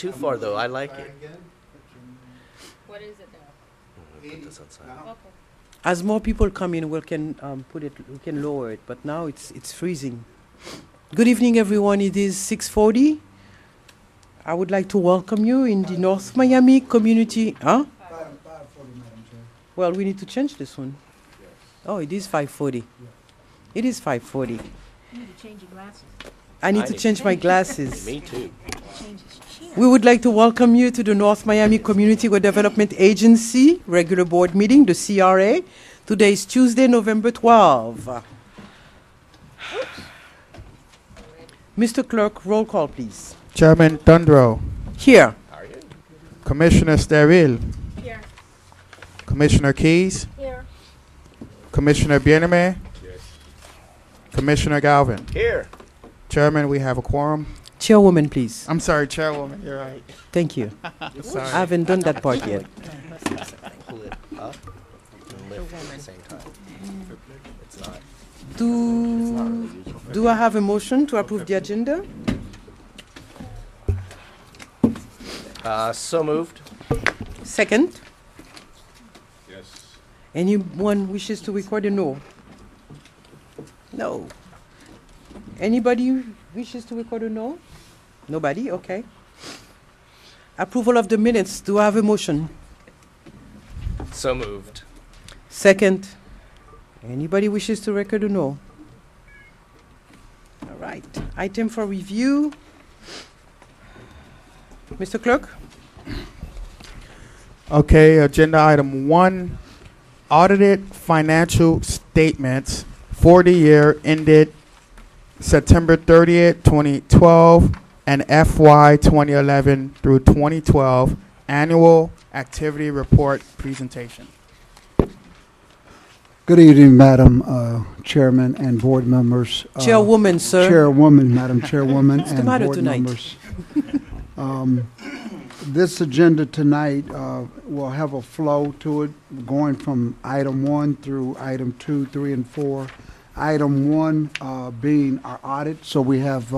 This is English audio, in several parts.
too far, though. I like it. What is it now? Put this outside. Okay. As more people come in, we can we can lower it. But now it's freezing. Good evening, everyone. It is 6:40. I would like to welcome you in the North Miami community. Huh? 5:40, Madam Chair. Well, we need to change this one. Oh, it is 5:40. It is 5:40. You need to change your glasses. I need to change my glasses. Me too. Change his chin. We would like to welcome you to the North Miami Community Redevelopment Agency regular board meeting, the CRA. Today is Tuesday, November 12. Mr. Clerk, roll call, please. Chairman Thundro, Here. How are you? Commissioner Steril, Here. Commissioner Keys, Here. Commissioner Bieneman, Yes. Commissioner Galvin. Here. Chairman, we have a quorum. Chairwoman, please. I'm sorry, Chairwoman, you're right. Thank you. Sorry. I haven't done that part yet. Pull it up and lift at the same time. It's not. Do I have a motion to approve the agenda? So moved. Second. Yes. Anyone wishes to record a no? No. Anybody wishes to record a no? Nobody? Okay. Approval of the minutes. Do I have a motion? So moved. Second. Anybody wishes to record a no? All right. Item for review. Mr. Clerk? Okay, agenda item 1, audited financial statements for the year ended September 30th, 2012, and FY 2011 through 2012 annual activity report presentation. Good evening, Madam Chairman and board members. Chairwoman, sir. Chairwoman, Madam Chairwoman, What's the and matter board tonight? members. This agenda tonight will have a flow to it, going from item 1 through item 2, 3, and 4. Item 1 being our audit. So we have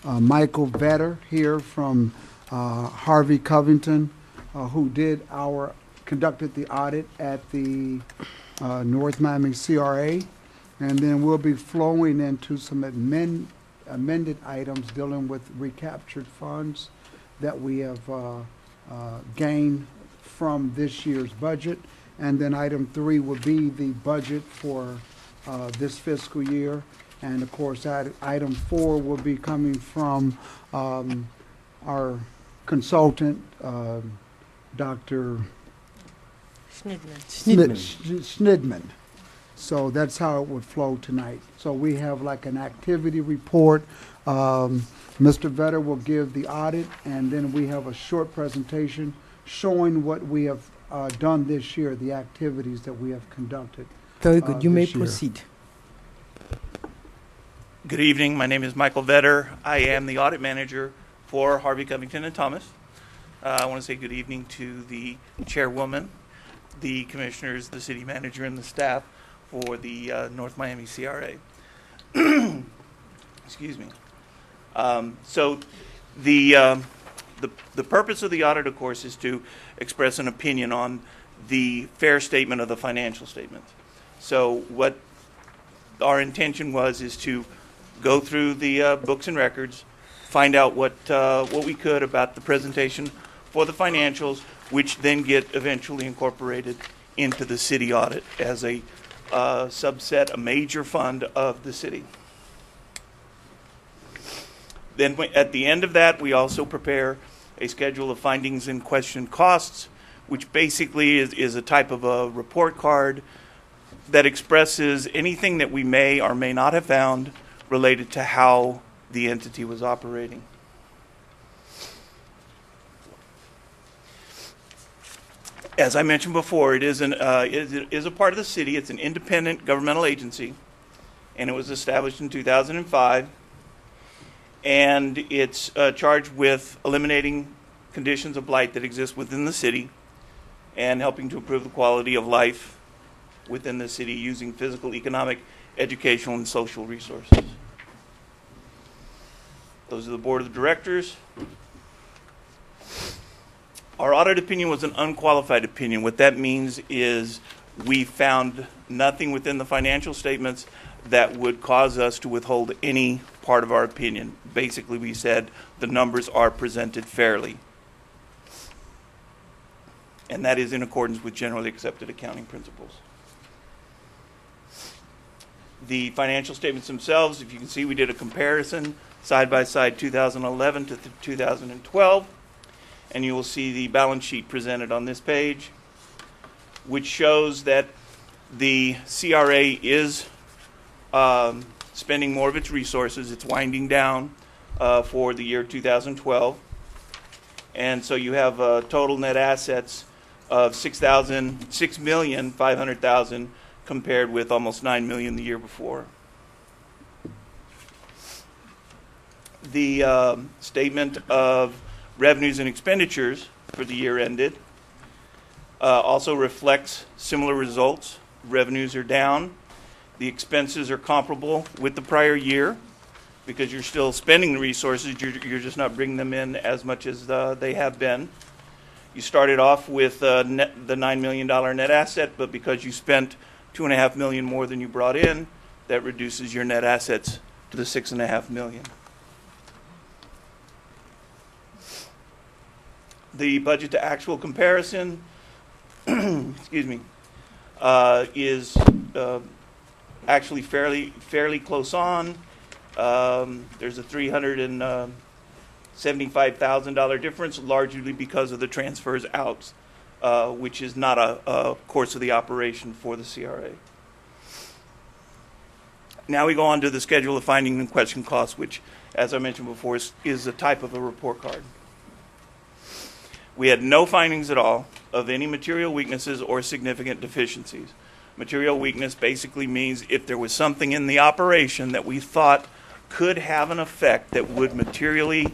Michael Vetter here from Harvey Covington, who conducted the audit at the North Miami CRA, and then we'll be flowing into some amended items dealing with recaptured funds that we have gained from this year's budget. And then item 3 will be the budget for this fiscal year. And of course, item 4 will be coming from our consultant, Dr. Snidman. So that's how it would flow tonight. So we have like an activity report. Mr. Vetter will give the audit, and then we have a short presentation showing what we have done this year, the activities that we have conducted. Very good. You may this year. proceed. Good evening. My name is Michael Vetter. I am the audit manager for Harvey Covington and Thomas. I want to say good evening to the chairwoman, the commissioners, the city manager, and the staff for the North Miami CRA. Excuse me. So the purpose of the audit, of course, is to express an opinion on the fair statement of the financial statements. So what our intention is to go through the books and records, find out what we could about the presentation for the financials, which then get eventually incorporated into the city audit as a subset, a major fund of the city. Then at the end of that, we also prepare a schedule of findings and question costs, which basically is a type of a report card that expresses anything that we may or may not have found related to how the entity was operating. As I mentioned before, it is a part of the city. It's an independent governmental agency, and it was established in 2005. And it's charged with eliminating conditions of blight that exist within the city and helping to improve the quality of life within the city using physical, economic, educational, and social resources. Those are the board of directors. Our audit opinion was an unqualified opinion. What that means is we found nothing within the financial statements that would cause us to withhold any part of our opinion. Basically, we said the numbers are presented fairly. And that is in accordance with generally accepted accounting principles. The financial statements themselves, if you can see, we did a comparison side by side 2011 to 2012. And you will see the balance sheet presented on this page, which shows that the CRA is spending more of its resources. It's winding down for the year 2012. And so you have total net assets of $6,500,000 compared with almost $9 million the year before. The statement of revenues and expenditures for the year ended also reflects similar results. Revenues are down. The expenses are comparable with the prior year because you're still spending the resources. You're just not bringing them in as much as they have been. You started off with the $9 million net asset, but because you spent $2.5 million more than you brought in, that reduces your net assets to the $6.5 million. The budget to actual comparison, excuse me, is actually fairly close on. There's a $375,000 difference, largely because of the transfers out, which is not a course of the operation for the CRA. Now we go on to the schedule of finding and question costs, which, as I mentioned before, is a type of a report card. We had no findings at all of any material weaknesses or significant deficiencies. Material weakness basically means if there was something in the operation that we thought could have an effect that would materially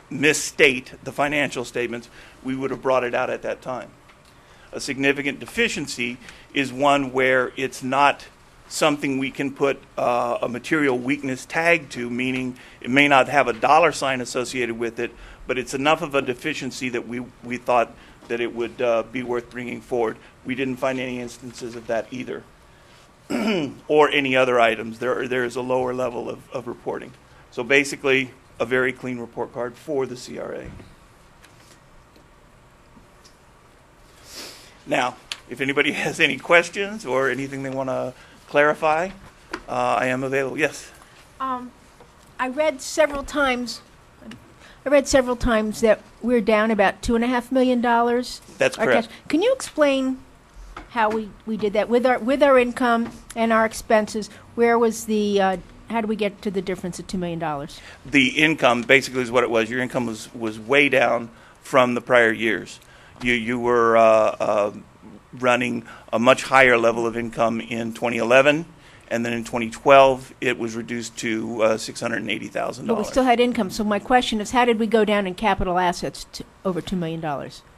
misstate the financial statements, we would have brought it out at that time. A significant deficiency is one where it's not something we can put a material weakness tag to, meaning it may not have a dollar sign associated with it, but it's enough of a deficiency that we thought that it would be worth bringing forward. We didn't find any instances of that either, or any other items. There is a lower level of reporting. So basically, a very clean report card for the CRA. Now, if anybody has any questions or anything they want to clarify, I am available. Yes? I read several times that we're down about $2.5 million. That's correct. Can you explain how we did that with our income and our expenses? Where was the how do we get to the difference of $2 million? The income basically is what it was. Your income was way down from the prior years. You were running a much higher level of income in 2011, and then in 2012 it was reduced to $680,000. But we still had income. So my question is, how did we go down in capital assets to over $2 million?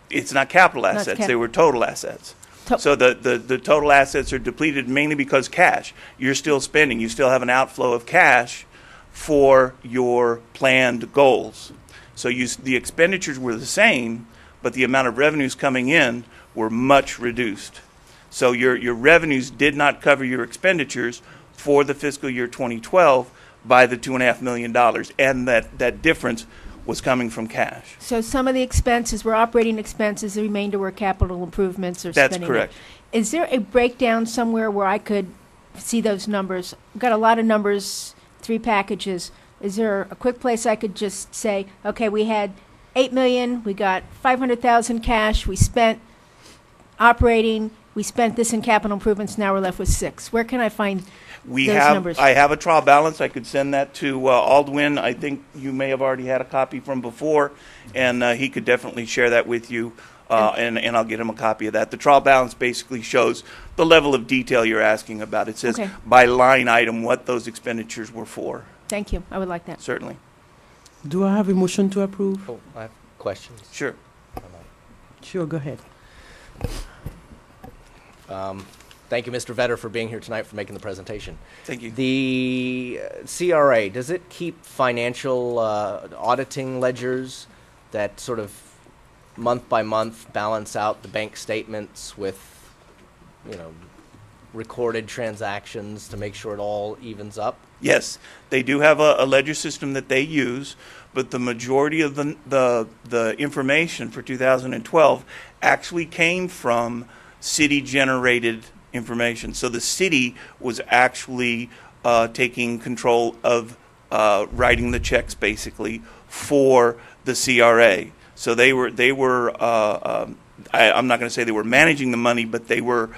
It's not capital assets; they were total assets. So the total assets are depleted mainly because cash. You're still spending. You still have an outflow of cash for your planned goals. So the expenditures were the same, but the amount of revenues coming in were much reduced. So your revenues did not cover your expenditures for the fiscal year 2012 by the $2.5 million, and that difference was coming from cash. So some of the expenses were operating expenses, the remainder were capital improvements or spending. That's correct. Is there a breakdown somewhere where I could see those numbers? I've got a lot of numbers, 3 packages. Is there a quick place I could just say, okay, we had $8 million, we got $500,000 cash, we spent operating, we spent this in capital improvements, now we're left with 6. Where can I find those numbers? I have a trial balance. I could send that to Aldwin. I think you may have already had a copy from before, and he could definitely share that with you, and I'll get him a copy of that. The trial balance basically shows the level of detail you're asking about. It says by line item what those expenditures were for. Thank you. I would like that. Certainly. Do I have a motion to approve? Oh, I have questions. Sure. Sure, go ahead. Thank you, Mr. Vetter, for being here tonight, for making the presentation. Thank you. The CRA, does it keep financial auditing ledgers that sort of month by month balance out the bank statements with, you know, recorded transactions to make sure it all evens up? Yes, they do have a ledger system that they use, but the majority of the information for 2012 actually came from city-generated information. So the city was actually taking control of writing the checks, basically, for the CRA. So I'm not going to say they were managing the money, but they were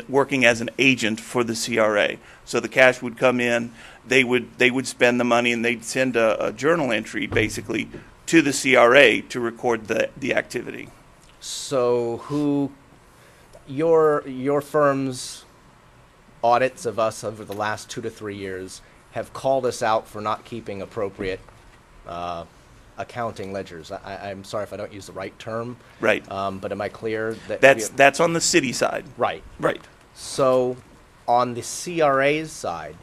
working as an agent for the CRA. So the cash would come in, they would spend the money, and they'd send a journal entry, basically, to the CRA to record the activity. So your firm's audits of us over the last 2 to 3 years have called us out for not keeping appropriate accounting ledgers. I'm sorry if I don't use the right term. Right. But am I clear that That's on the city side. right? Right. So on the CRA's side,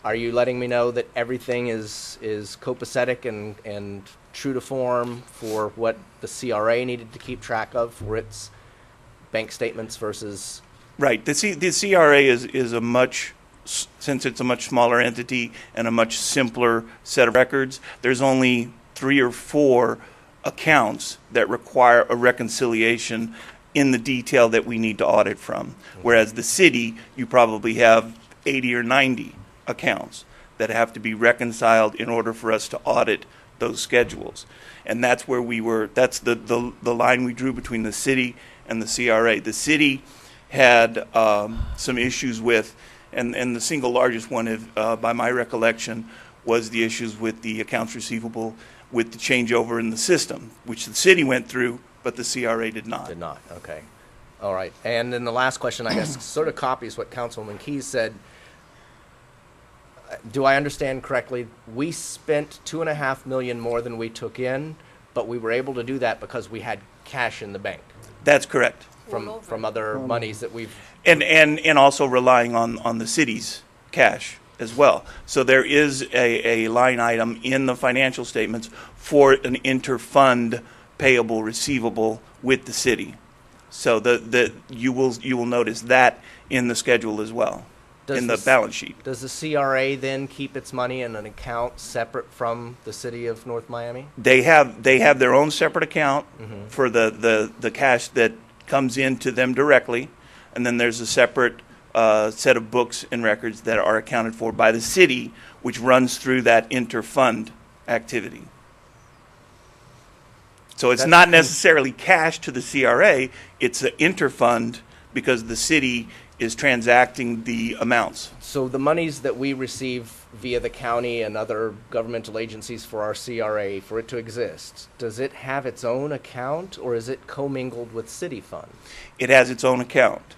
are you letting me know that everything is copacetic and true to form for what the CRA needed to keep track of for its bank statements versus? Right. The CRA is a much, since it's a much smaller entity and a much simpler set of records, there's only 3 or 4 accounts that require a reconciliation in the detail that we need to audit from. Whereas the city, you probably have 80 or 90 accounts that have to be reconciled in order for us to audit those schedules. And that's where that's the line we drew between the city and the CRA. The city had some issues with, and the single largest one, by my recollection, was the issues with the accounts receivable with the changeover in the system, which the city went through, but the CRA did not. Did not, okay. All right. And then the last question, I guess, sort of copies what Councilwoman Keyes said. Do I understand correctly? We spent $2.5 million more than we took in, but we were able to do that because we had cash in the bank That's correct. from other monies that we've. And also relying on the city's cash as well. So there is a line item in the financial statements for an inter-fund payable receivable with the city. So you will notice that in the schedule as well, in the balance sheet. Does the CRA then keep its money in an account separate from the city of North Miami? They have their own separate account for the cash that comes into them directly, and then there's a separate set of books and records that are accounted for by the city, which runs through that inter-fund activity. So it's not necessarily cash to the CRA, it's an inter-fund because the city is transacting the amounts. So the monies that we receive via the county and other governmental agencies for our CRA, for it to exist, does it have its own account or is it commingled with city funds? It has its own account.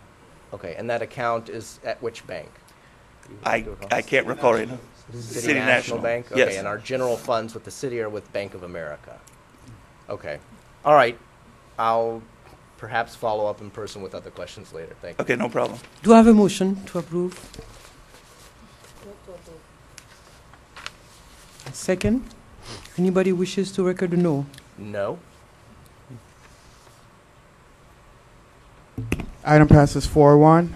Okay, and that account is at which bank? I can't recall right now. City National Bank? Okay, Yes. and our general funds with the city are with Bank of America. Okay. All right. I'll perhaps follow up in person with other questions later. Thank you. Okay, no problem. Do I have a motion to approve? Second? Anybody wishes to record a no? No? Item passes 4-1.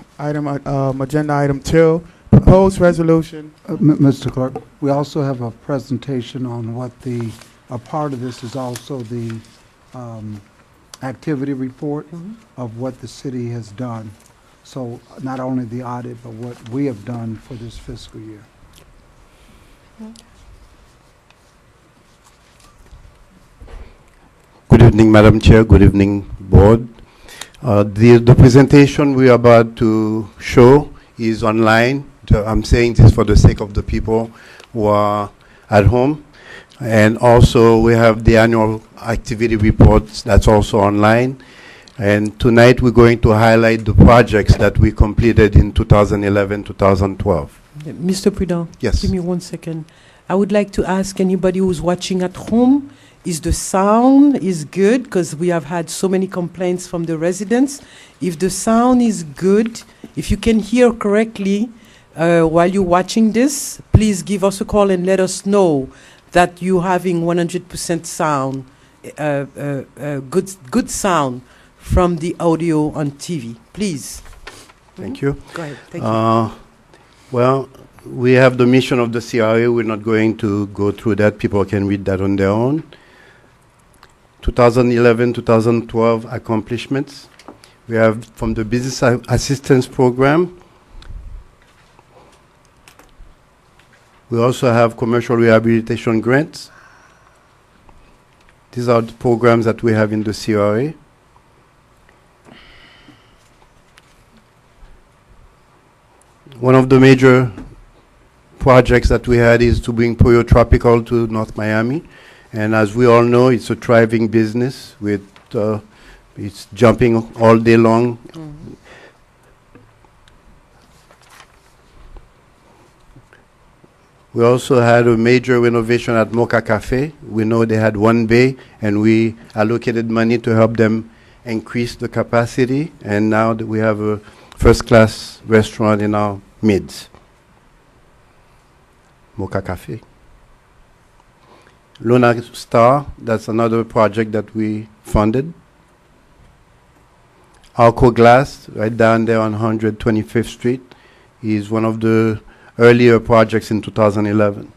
Agenda item 2, proposed resolution. Mr. Clerk, we also have a presentation on what a part of this is also the activity report of what the city has done. So not only the audit, but what we have done for this fiscal year. Good evening, Madam Chair. Good evening, Board. The presentation we are about to show is online. I'm saying this for the sake of the people who are at home. And also we have the annual activity reports that's also online. And tonight we're going to highlight the projects that we completed in 2011-2012. Mr. Prudent? Yes. Give me 1 second. I would like to ask anybody who's watching at home, is the sound is good? Because we have had so many complaints from the residents. If the sound is good, if you can hear correctly while you're watching this, please give us a call and let us know that you're having 100% sound good sound from the audio on TV, please. Thank you. Go ahead. Thank you. Well, we have the mission of the CRA. We're not going to go through that. People can read that on their own. 2011, 2012 accomplishments. We have from the Business Assistance Program. We also have commercial rehabilitation grants. These are the programs that we have in the CRA. One of the major projects that we had is to bring Pollo Tropical to North Miami. And as we all know, it's a thriving business with it's jumping all day long. We also had a major renovation at Mocha Cafe. We know they had one bay, and we allocated money to help them increase the capacity. And now that we have a first-class restaurant in our midst. Mocha Cafe. Luna Star, that's another project that we funded. Arco Glass, right down there on 125th Street, is one of the earlier projects in 2011.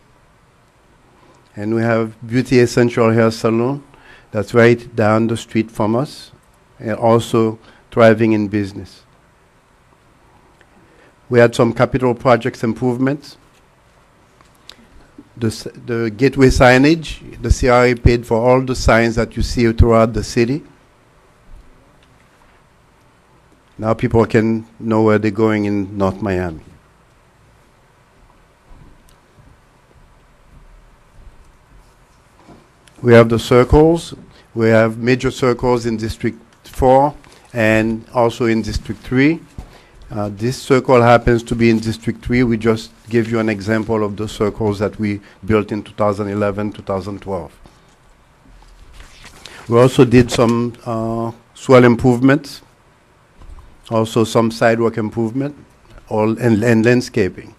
And we have Beauty Essential Hair Salon, that's right down the street from us, and also thriving in business. We had some capital projects improvements. The gateway signage, the CRA paid for all the signs that you see throughout the city. Now people can know where they're going in North Miami. We have the circles. We have major circles in District 4 and also in District 3. This circle happens to be in District 3. We just give you an example of the circles that we built in 2011, 2012. We also did some swell improvements, also some sidewalk improvement, and landscaping.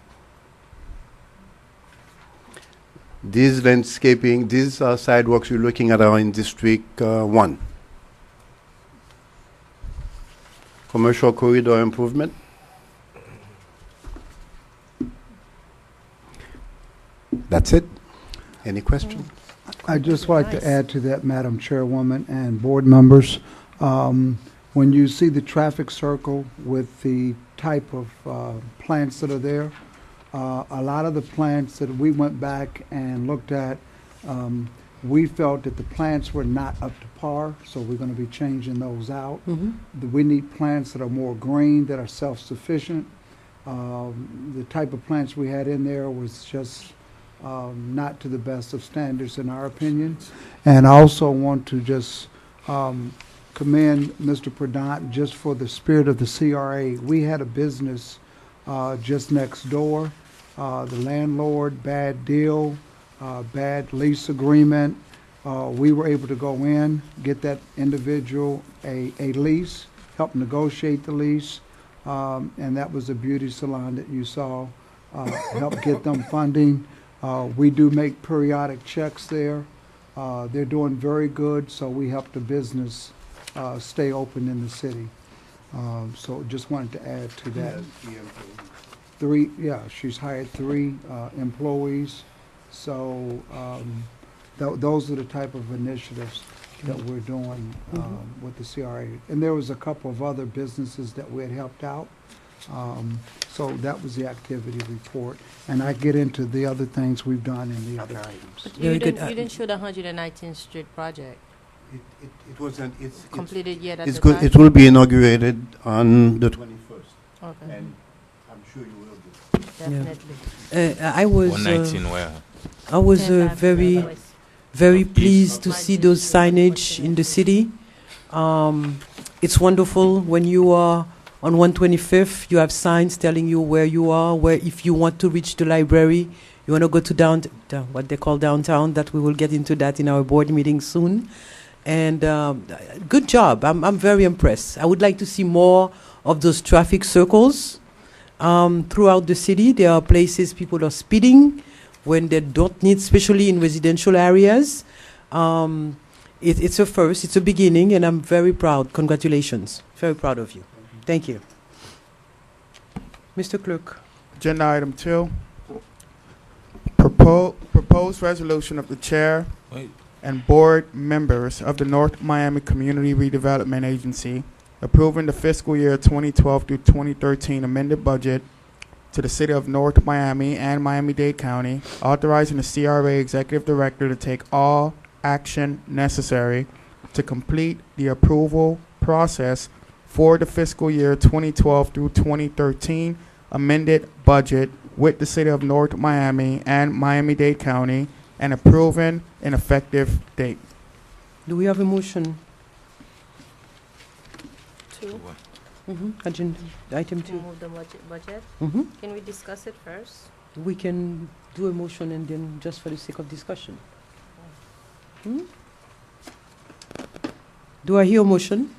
These sidewalks you're looking at are in District 1. Commercial corridor improvement. That's it. Any questions? I'd just like to add to that, Madam Chairwoman and board members. When you see the traffic circle with the type of plants that are there, a lot of the plants that we went back and looked at, we felt that the plants were not up to par, so we're going to be changing those out. We need plants that are more green, that are self-sufficient. The type of plants we had in there was just not to the best of standards in our opinion. And I also want to just commend Mr. Pradant just for the spirit of the CRA. We had a business just next door. The landlord, bad deal, bad lease agreement. We were able to go in, get that individual a lease, help negotiate the lease, and that was a beauty salon that you saw, help get them funding. We do make periodic checks there. They're doing very good, so we help the business stay open in the city. So just wanted to add to that. She's hired 3 employees. So those are the type of initiatives that we're doing with the CRA. And there was a couple of other businesses that we had helped out. So that was the activity report. And I get into the other things we've done in the other items. But you didn't show the 119th Street project. It wasn't. It's completed yet at it's the good. time? It will be inaugurated on the 21st. Okay. And I'm sure you will be. Definitely. I was 119 where? I was very pleased to see those signage in the city. It's wonderful when you are on 125th, you have signs telling you where you are, where if you want to reach the library, you want to go to what they call downtown, that we will get into that in our board meeting soon. And good job. I'm very impressed. I would like to see more of those traffic circles throughout the city. There are places people are speeding when they don't need, especially in residential areas. It's a first, it's a beginning, and I'm very proud. Congratulations. Very proud of you. Thank you. Mr. Clerk. Agenda item 2, proposed resolution of the chair and board members of the North Miami Community Redevelopment Agency approving the fiscal year 2012 through 2013 amended budget to the city of North Miami and Miami-Dade County, authorizing the CRA executive director to take all action necessary to complete the approval process for the fiscal year 2012 through 2013 amended budget with the city of North Miami and Miami-Dade County and approving an effective date. Do we have a motion? To Agenda item 2. move the budget. Can we discuss it first? We can do a motion and then just for the sake of discussion. Do I hear a motion?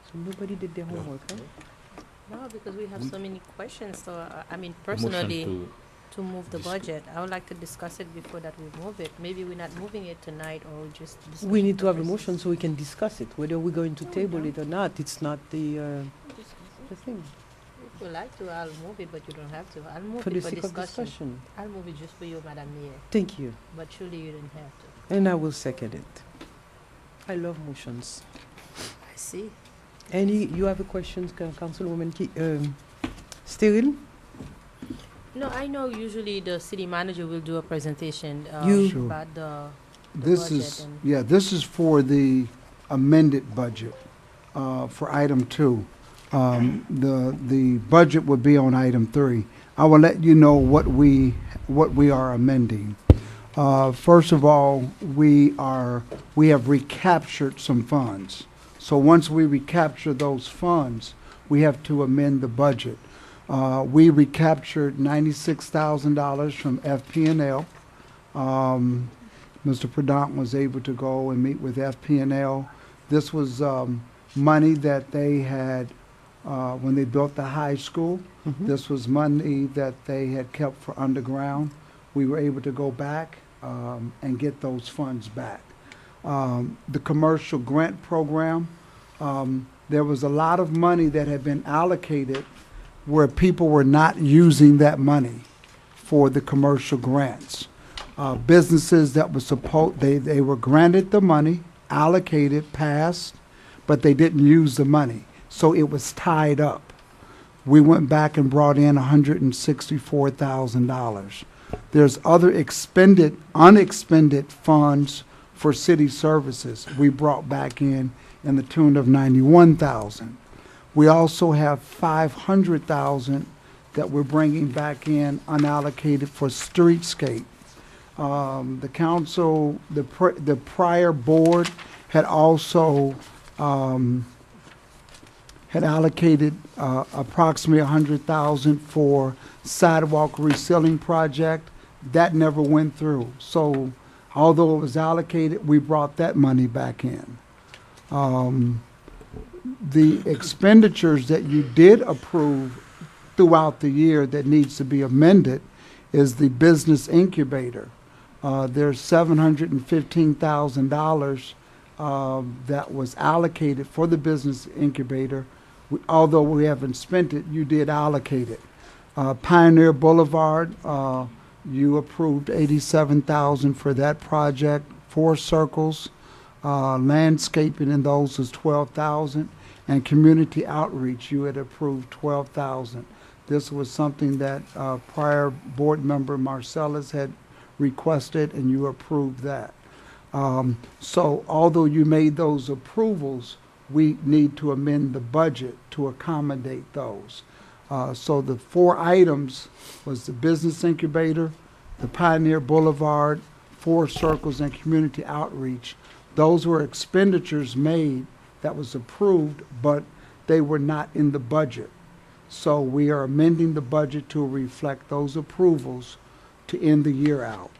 So nobody did their homework, huh? No, because we have so many questions, so, I mean, personally, to move the budget, I would like to discuss it before that we move it. Maybe we're not moving it tonight, or just discuss We need to have a purposes. motion so we can discuss it. Whether we're going to No, we table don't. it or not, it's not the thing. If you like to, I'll move it, but you don't have to. I'll move For it the for sake of discussion. discussion. I'll move it just for you, Madam Mayor, Thank you. but surely you didn't have to. And I will second it. I love motions. I see. You have a question, Councilwoman Sterile? No, I know usually the city manager will do a presentation You- Sure. about the This budget is, and- yeah, this is for the amended budget, for item 2. The budget would be on item 3. I will let you know what we are amending. First of all, we have recaptured some funds. So once we recapture those funds, we have to amend the budget. We recaptured $96,000 from FP&L. Mr. Pradant was able to go and meet with FP&L. This was money that they had when they built the high school. This was money that they had kept for underground. We were able to go back and get those funds back. The commercial grant program, there was a lot of money that had been allocated where people were not using that money for the commercial grants. Businesses that were they were granted the money, allocated, passed, but they didn't use the money. So it was tied up. We went back and brought in $164,000. There's other unexpended funds for city services we brought back in the tune of $91,000. We also have $500,000 that we're bringing back in unallocated for streetscape. The council, the prior board had also had allocated approximately $100,000 for sidewalk resealing project. That never went through. So although it was allocated, we brought that money back in. The expenditures that you did approve throughout the year that needs to be amended is the business incubator. There's $715,000 that was allocated for the business incubator. Although we haven't spent it, you did allocate it. Pioneer Boulevard, you approved $87,000 for that project. 4 circles, landscaping in those was $12,000, and community outreach you had approved $12,000. This was something that prior board member Marcellus had requested, and you approved that. So although you made those approvals, we need to amend the budget to accommodate those. So the 4 items was the business incubator, the Pioneer Boulevard, 4 circles, and community outreach. Those were expenditures made that was approved, but they were not in the budget. So we are amending the budget to reflect those approvals to end the year out,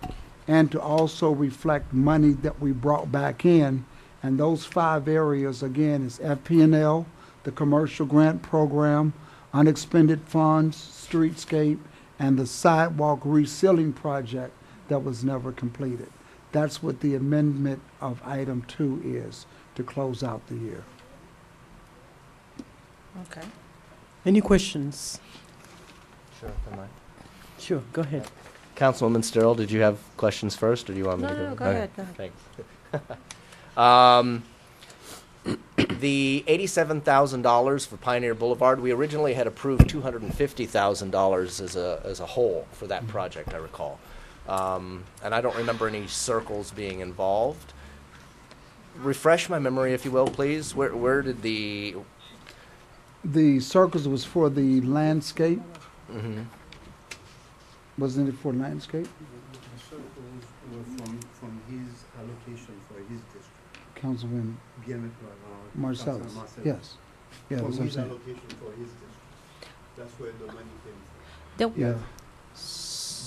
and to also reflect money that we brought back in. And those 5 areas, again, is FP&L, the commercial grant program, unexpended funds, streetscape, and the sidewalk resealing project that was never completed. That's what the amendment of item 2 is, to close out the year. Okay. Any questions? Sure, am I? Sure, go ahead. Councilwoman Sterl, did you have questions first, or do you want me No, to go? no, go Okay, ahead, go ahead. Thanks. The $87,000 for Pioneer Boulevard, we originally had approved $250,000 as a whole for that project, I recall. And I don't remember any circles being involved. Refresh my memory, if you will, please. Where did the... The circles was for the landscape, Mhm. wasn't it for landscape? The circles were from his allocation for his district. Councilman Marcellus, yes. Yeah, From that's what I'm his saying. allocation for his district. That's where the money came from. The- Yeah,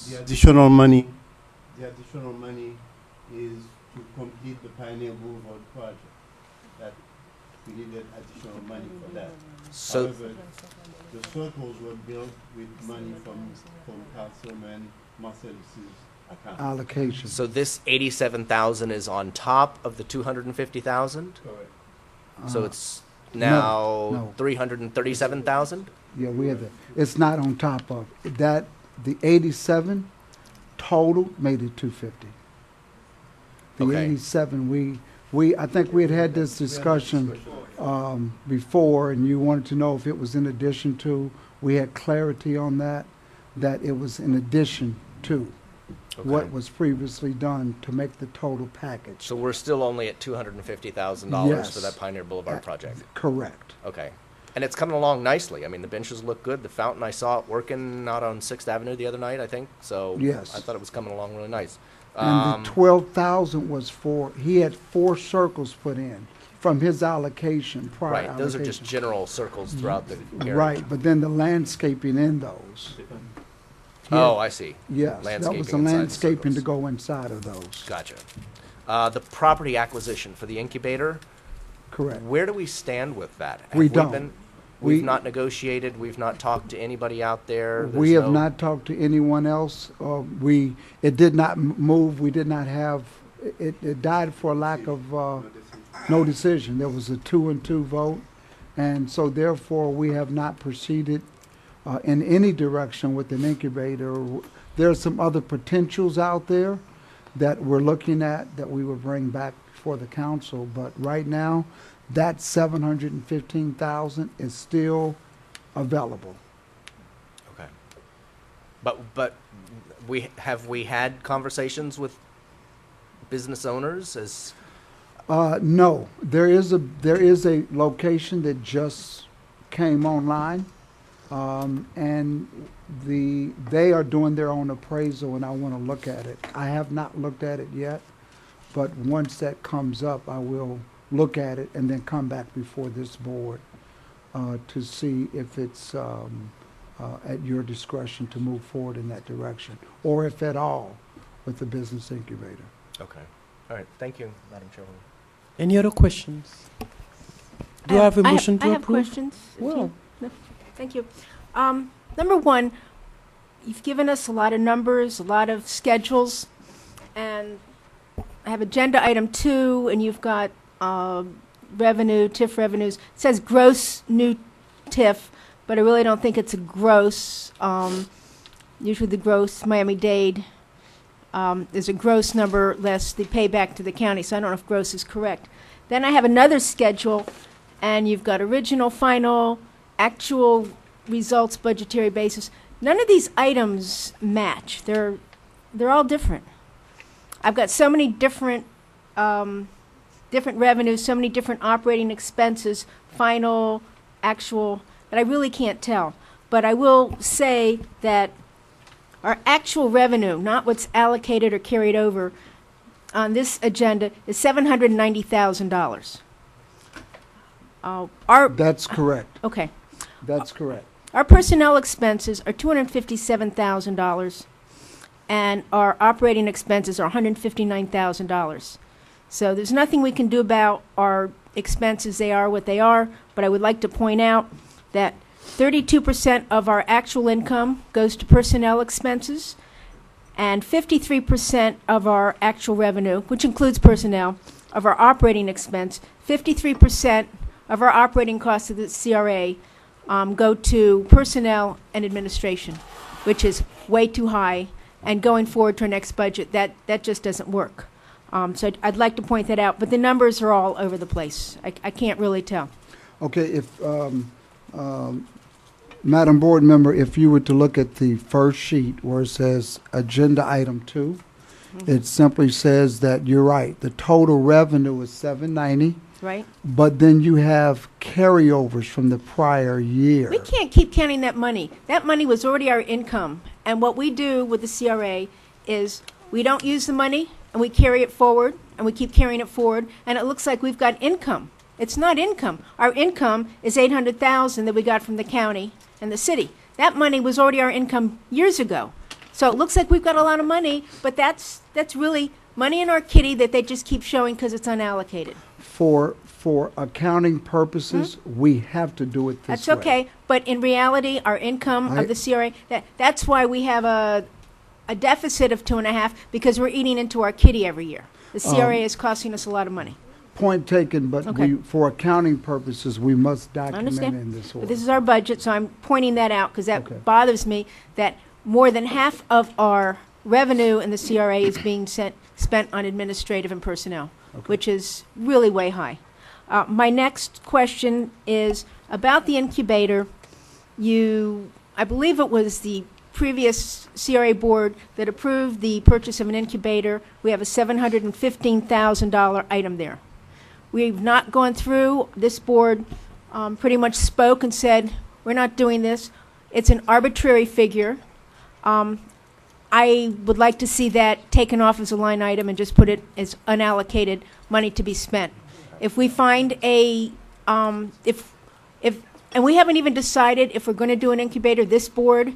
The additional money is to complete the Pioneer Boulevard project. That we needed additional money for that. So, However, the circles were built with money from Councilman Marcellus's account. allocation. so this 87,000 is on top of the 250,000? Correct. So Uh, it's now no. 337,000? Yeah, we had it's not on top of that. The 87 total made it 250. The Okay. 87, I think we had this discussion before, and you wanted to know if it was in addition to. We had clarity on that it was in addition to what Okay. was previously done to make the total package. So we're still only at $250,000 for Yes. that Pioneer Boulevard project? Correct. Okay. And it's coming along nicely. I mean, the benches look good. The fountain, I saw it working out on 6th Avenue the other night, I think. So Yes. I thought it was coming along really nice. And the 12,000 was for, he had 4 circles put in from his allocation, prior Right, those are just allocation. general circles throughout the area. Right, but then the landscaping in those. Oh, I see. Yes, that was Landscaping the inside the landscaping to circles. go inside of those. Gotcha. The property acquisition for the incubator, Correct. where do we stand with that? We Have don't. been- We- We've not negotiated, we've not talked to anybody out there? We There's have no- not talked to anyone else. It did not move, we did not have, it died for lack of, no decision. There was a 2-2 vote. And so therefore, we have not proceeded in any direction with an incubator. There are some other potentials out there that we're looking at that we will bring back for the council. But right now, that 715,000 is still available. Okay. But we had conversations with business owners as, No, there is a location that just came online, and they are doing their own appraisal, and I want to look at it. I have not looked at it yet, but once that comes up, I will look at it and then come back before this board to see if it's at your discretion to move forward in that direction, or if at all, with the business incubator. okay. All right, thank you, Madam Chairwoman. Any other questions? Do I have a motion to I have approve? questions. if Well. you- no, thank you. Number one, you've given us a lot of numbers, a lot of schedules, and I have agenda item 2, and you've got revenue, TIF revenues. It says gross new TIF, but I really don't think it's a gross. Usually the gross Miami-Dade is a gross number less the payback to the county, so I don't know if gross is correct. Then I have another schedule, and you've got original, final, actual results, budgetary basis. None of these items match. They're all different. I've got so many different different revenues, so many different operating expenses, final, actual, that I really can't tell. But I will say that our actual revenue, not what's allocated or carried over on this agenda, is $790,000. That's correct. Okay. That's correct. Our personnel expenses are $257,000, and our operating expenses are $159,000. So there's nothing we can do about our expenses. They are what they are, but I would like to point out that 32% of our actual income goes to personnel expenses, and 53% of our actual revenue, which includes personnel, of our operating expense, 53% of our operating costs of the CRA go to personnel and administration, which is way too high. And going forward to our next budget, that just doesn't work. So I'd like to point that out. But the numbers are all over the place. I can't really tell. Okay, if, Madam Board Member, if you were to look at the first sheet where it says Agenda Item 2, it simply says that you're right, the total revenue is $790, Right? but then you have carryovers from the prior year. We can't keep counting that money. That money was already our income. And what we do with the CRA is we don't use the money and we carry it forward and we keep carrying it forward, and it looks like we've got income. It's not income. Our income is $800,000 that we got from the county and the city. That money was already our income years ago. So it looks like we've got a lot of money, but that's really money in our kitty that they just keep showing because it's unallocated. For accounting purposes, we have to do it this way. That's okay, but in reality, our income of the CRA, that's why we have a deficit of 2.5, because we're eating into our kitty every year. The CRA is costing us a lot of money. Point taken, but Okay. for accounting purposes, we must I document understand. in this But order. this is our budget, so I'm pointing that out because that Okay. bothers me, that more than half of our revenue in the CRA is being spent on administrative and personnel, which is really way high. My next question is about the incubator. I believe it was the previous CRA board that approved the purchase of an incubator. We have a $715,000 item there. We've not gone through. This board pretty much spoke and said, we're not doing this. It's an arbitrary figure. I would like to see that taken off as a line item and just put it as unallocated money to be spent. If we find and we haven't even decided if we're going to do an incubator, this board,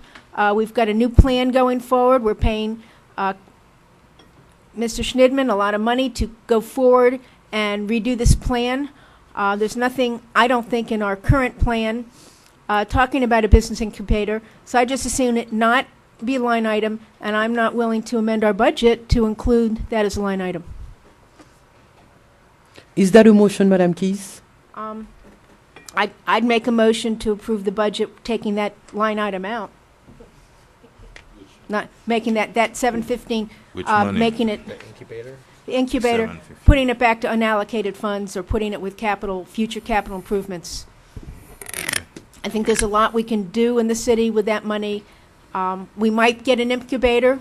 we've got a new plan going forward. We're paying Mr. Schnidman a lot of money to go forward and redo this plan. There's nothing, I don't think, in our current plan talking about a business incubator, so I just assume it not be a line item, and I'm not willing to amend our budget to include that as a line item. Is that a motion, Madam Keys? I'd make a motion to approve the budget, taking that line item out. Not making that 715, Which money? making it The incubator? the incubator, 750. putting it back to unallocated funds or putting it with future capital improvements. I think there's a lot we can do in the city with that money. We might get an incubator.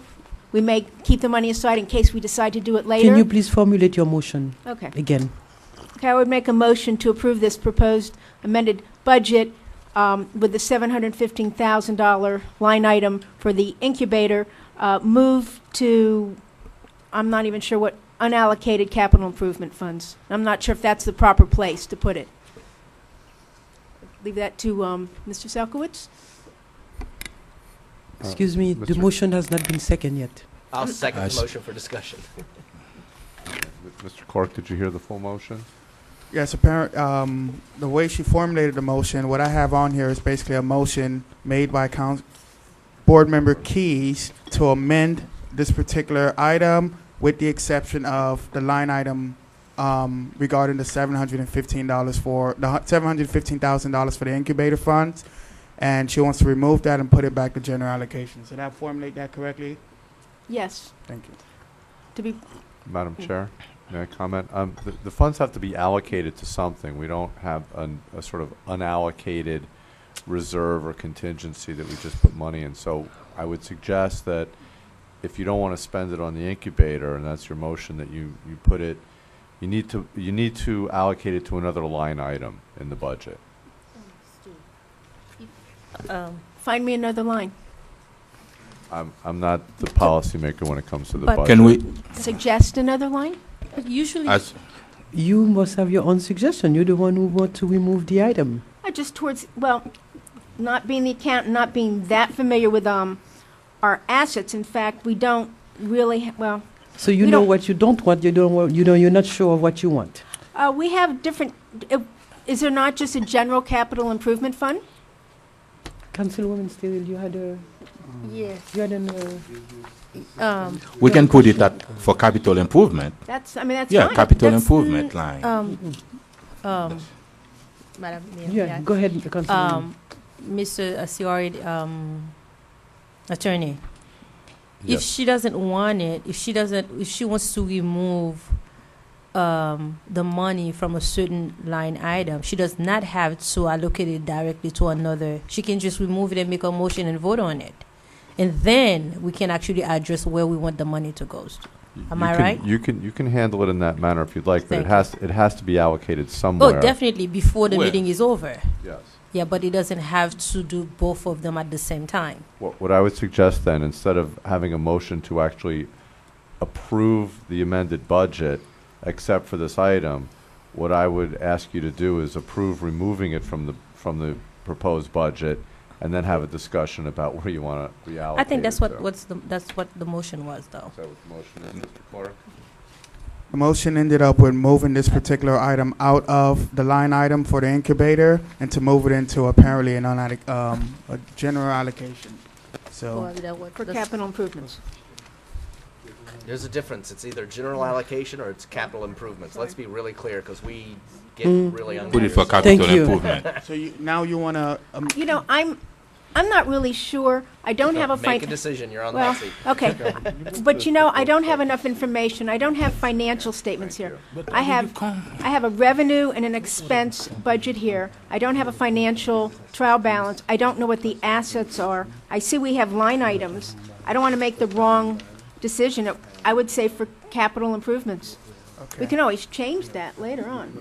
We may keep the money aside in case we decide to do it later. Can you please formulate your motion Okay. again? Okay, I would make a motion to approve this proposed amended budget with the $715,000 line item for the incubator, move to, I'm not even sure what, unallocated capital improvement funds. I'm not sure if that's the proper place to put it. Leave that to Mr. Selkowitz. Excuse me, the Mr. motion has not been seconded yet. I'll second I the s- motion for discussion. Mr. Clark, did you hear the full motion? Yes, the way she formulated the motion, what I have on here is basically a motion made by Board Member Keys to amend this particular item with the exception of the line item regarding the $715,000 for the incubator funds, and she wants to remove that and put it back to general allocation. Did I formulate that correctly? Yes, Thank you. to be, Madam Chair, may I comment? The funds have to be allocated to something. We don't have a sort of unallocated reserve or contingency that we just put money in. So I would suggest that if you don't want to spend it on the incubator, and that's your motion, that you put it, you need to allocate it to another line item in the budget. find me another line. I'm not the policymaker when it comes to the But- budget. Can we, Suggest another line? But usually, as, You must have your own suggestion. You're the one who want to remove the item. Just towards, well, not being the accountant, not being that familiar with our assets. In fact, we don't really, So you We know don't- what you don't want. You don't want. You know you're not sure of what you want. we have different, is there not just a general capital improvement fund? Councilwoman Steele, you had a, Yes. you had an, We can put it at for capital improvement. That's, I mean, that's Yeah, fine. capital That's, improvement line. Madam Mayor, yeah, go ahead, Councilwoman. Mr. CRA attorney, if Yes. she doesn't want it, if she wants to remove the money from a certain line item, she does not have to allocate it directly to another. She can just remove it and make a motion and vote on it. And then we can actually address where we want the money to go to. Am You I can- right? You can handle it in that manner if you'd like, but Thank it has to be allocated somewhere. Oh, definitely before the Where? meeting is over. Yes. Yeah, but it doesn't have to do both of them at the same time. What I would suggest then, instead of having a motion to actually approve the amended budget, except for this item, what I would ask you to do is approve removing it from the proposed budget, and then have a discussion about where you want to reallocate. I think that's it to. that's what the motion was, though. Is that what the motion is, Mr. Clark? The motion ended up with moving this particular item out of the line item for the incubator and to move it into apparently a general allocation. So, For capital improvements. There's a difference. It's either general allocation or it's capital improvements. Let's be really clear, because we get really unclear. Put it for Thank capital you. improvement. so now you want to, You know, I'm not really sure. I don't have a Make a decision. You're on the Well, hot seat. okay, but you know, I don't have enough information. I don't have financial statements here. I have a revenue and an expense budget here. I don't have a financial trial balance. I don't know what the assets are. I see we have line items. I don't want to make the wrong decision. I would say for capital improvements. We can always change that later on.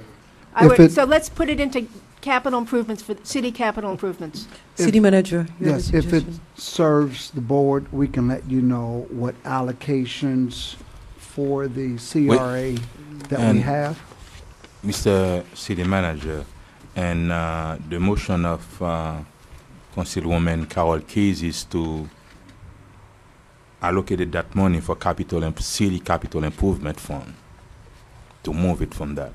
So let's put it into capital improvements for city capital improvements. City Manager, you have a Yes, if it suggestion? serves the board, we can let you know what allocations for the CRA that we And- have. Mr. City Manager, and the motion of Councilwoman Carol Keys is to allocate that money for city capital improvement fund, to move it from that.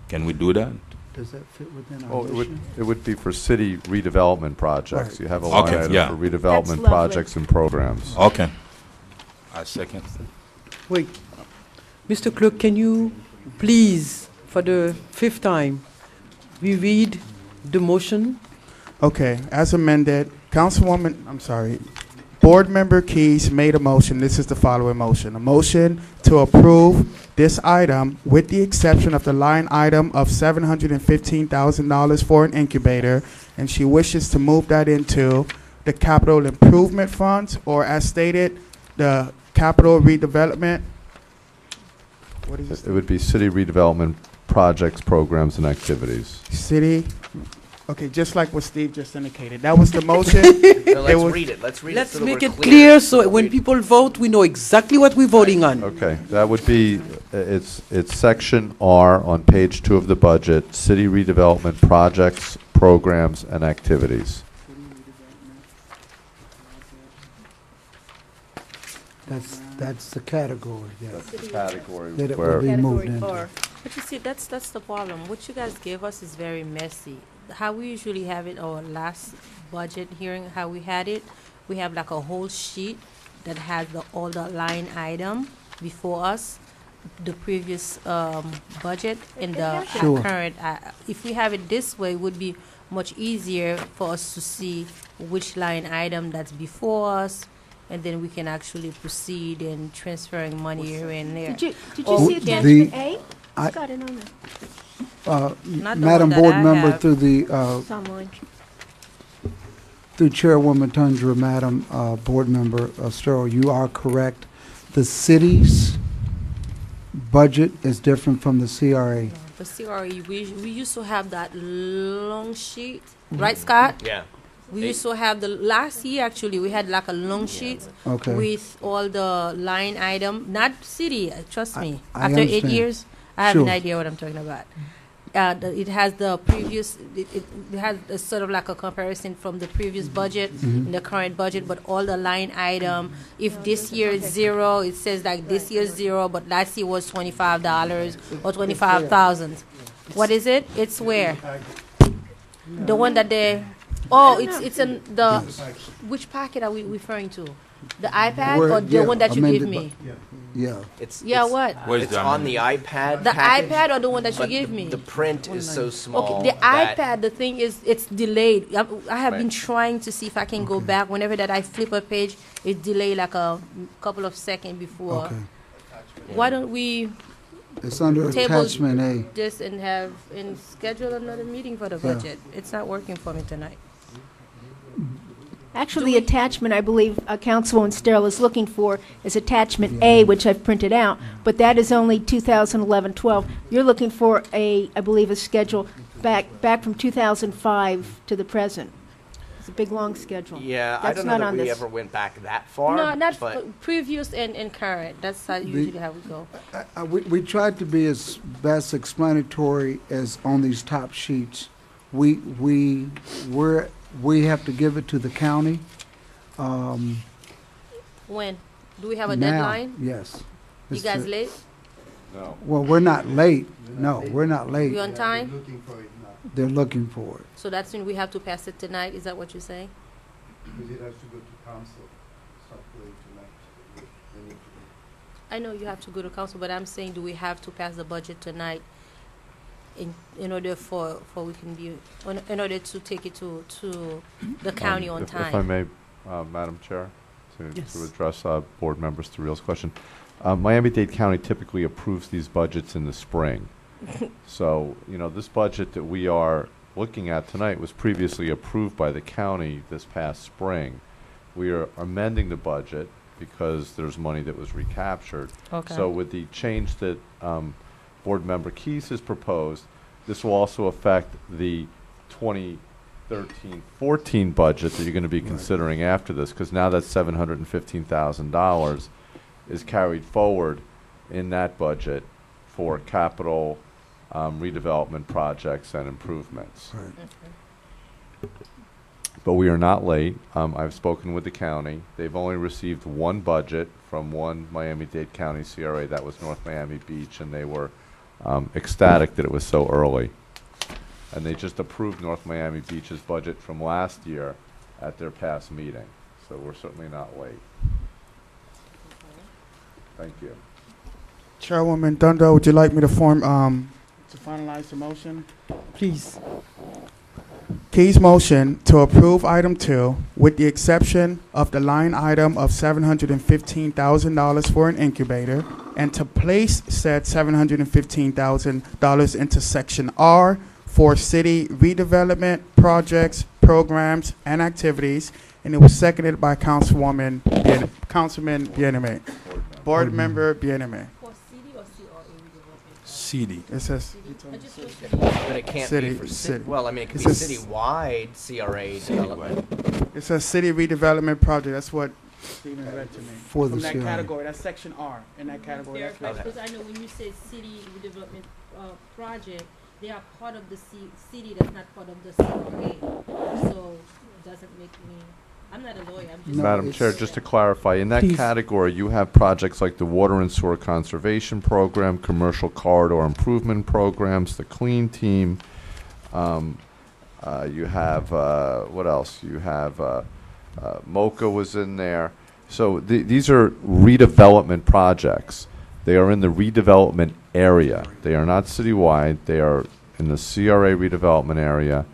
Can we do that? Does that fit within our Oh, mission? it would be for city redevelopment projects. Right. You have a line Okay, item yeah. for That's redevelopment lovely. projects and programs. Okay. I second. Wait. Mr. Clerk, can you please, for the fifth time, reread the motion? okay, as amended, Board Member Keys made a motion. This is the following motion. A motion to approve this item with the exception of the line item of $715,000 for an incubator, and she wishes to move that into the capital improvement funds, or as stated, the capital redevelopment. What is It it? would be city redevelopment projects, programs, and activities. City. Okay, just like what Steve just indicated. That was the motion. No, let's was- read it. Let's read Let's it so that make we're it clear so when Read- people vote, we know exactly what we're voting on. Okay, that would be, it's section R on page 2 of the budget, city redevelopment projects, programs, and activities. That's the category, yeah. Category That it where will be moved Category into. 4. But you see, that's the problem. What you guys gave us is very messy. How we usually have it, our last budget hearing, how we had it, we have like a whole sheet that has all the line item before us, the previous budget and the Sure. current. If we have it this way, it would be much easier for us to see which line item that's before us, and then we can actually proceed in transferring money here and there. Did you Oh, see the- attachment A? I- It's got it on there. Not the Madam one that Board I Member, have. through the, It's online. through Chairwoman Tundra, Madam Board Member Sterl, you are correct. The city's budget is different from the CRA. For CRE, we used to have that long sheet, right, Scott? Yeah. We used to have the last year actually. We had like a long sheet Okay. with all the line item, not city. Trust me. I After 8 understand. years, I have Sure. an idea what I'm talking about. It has the previous. It has a sort of like a comparison from the previous budget and the current budget, but all the line item. If this year is 0, it says like this year's 0, but last year was $25 or 25,000. What is it? It's where the one that they. Oh, it's in the, which packet are we referring to? The iPad Where- or the yeah, one that you give amended me? Yeah. Yeah, what? Where's It's the on the iPad The package, iPad or the one that you but gave me? the print is so small. Okay, the that- iPad, the thing is, it's delayed. I have been trying to see if I can go back. Whenever that I flip a page, it delay like a couple of seconds before. Okay. Why don't we It's under table attachment A. this and schedule another meeting for the Yeah. budget? It's not working for me tonight. Actually, the attachment, I believe Councilwoman Sterl is looking for is attachment A, which I've printed out, but that is only 2011-12. You're looking for I believe, a schedule back from 2005 to the present. It's a big, long schedule. Yeah, I That's don't know not that on we this. ever went back that far. No, not but previous and current. That's how usually how we go. We tried to be as best explanatory as on these top sheets. We have to give it to the county. When? Do we have a now. deadline? Yes. You It's guys the- late? No. Well, we're not late. No, we're not late. We on time? Looking for it now, They're looking for it. So that's when we have to pass it tonight? Is that what you're saying? because it has to go to council. Stop going tonight. They need to- I know you have to go to council, but I'm saying, do we have to pass the budget tonight in order for we can be, in order to take it to the county on If I time? may, Madam Chair, Yes. to address Board Members Thurille's question. Miami-Dade County typically approves these budgets in the spring. So, this budget that we are looking at tonight was previously approved by the county this past spring. We are amending the budget because there's money that was recaptured. Okay. So with the change that Board Member Keys has proposed, this will also affect the 2013-14 budget that you're going to be considering after this, because now that $715,000 is carried forward in that budget for capital redevelopment projects and improvements. Right. But we are not late. I've spoken with the county. They've only received one budget from one Miami-Dade County CRA. That was North Miami Beach, and they were ecstatic that it was so early. And they just approved North Miami Beach's budget from last year at their past meeting. So we're certainly not late. Thank you. Chairwoman Dundo, would you like me to finalize the motion? Please. Key's motion to approve item 2 with the exception of the line item of $715,000 for an incubator and to place said $715,000 into section R for city redevelopment projects, programs, and activities. And it was seconded by Councilman Bieneme. Board Member Bieneme. For CD or CRA redevelopment? CD. It says but it can't City, be for city. Well, I mean, it could It be says- citywide CRA development. it says city redevelopment project. That's what Stephen read to me. For the From that CRA. category, that's section R in that category. That's Verify, Okay. because I know when you say city redevelopment project, they are part of the city that's not part of the CRA. So it doesn't make me, I'm not a lawyer, I'm just. No, Madam it's- Chair, just to clarify, in that Please. category, you have projects like the Water and Sewer Conservation Program, Commercial Corridor Improvement Programs, the Clean Team. You have, what else? You have, MOCA was in there. So these are redevelopment projects. They are in the redevelopment area. They are not citywide. They are in the CRA redevelopment area,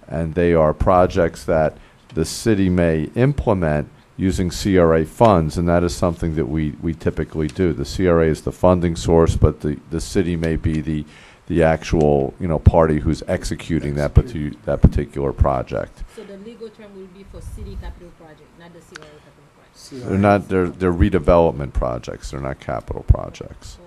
and they are projects that the city may implement using CRA funds, and that is something that we typically do. The CRA is the funding source, but the city may be the actual party who's executing that particular project. So the legal term will be for city capital project, not the CRA capital project. They're not. They're redevelopment projects. They're not capital projects. Or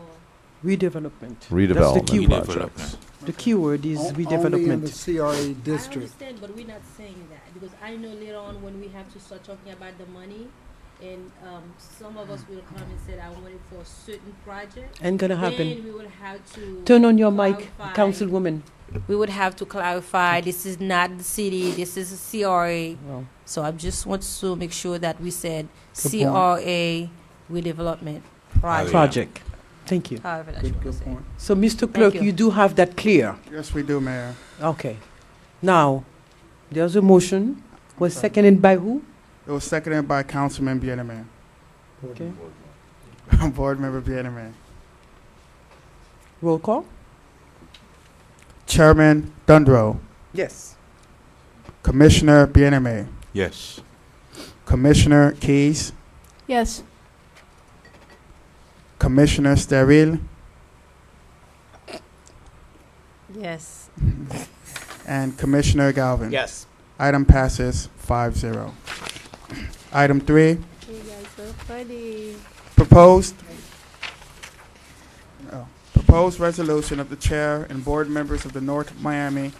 Redevelopment. Redevelopment That's the key word. projects. The keyword is Only in the redevelopment. CRA I district. understand, but we're not saying that, because I know later on when we have to start talking about the money, and some of us will come and say, I want it for a certain project. Ain't gonna happen. Then we will have to. Turn on your mic, clarify- Councilwoman. We would have to clarify, this is not the city, this is a CRA. Well, So I just want to make sure that we said Good CRA redevelopment project. project. Thank you. However that you Good, want to good say. point. So, Mr. Clerk, you. you do have that clear. Yes, we do, Mayor. Okay. Now, There's a motion. Was seconded by who? It was seconded by Councilman Bieneman. Okay. Board Member Bieneman. Roll call? Chairman Dundro. Yes. Commissioner Bieneman. Yes. Commissioner Keys. Yes. Commissioner Steril. Yes. And Commissioner Galvin. Yes. Item passes 5-0. Item 3, You guys so funny. proposed resolution of the chair and board members of the North Miami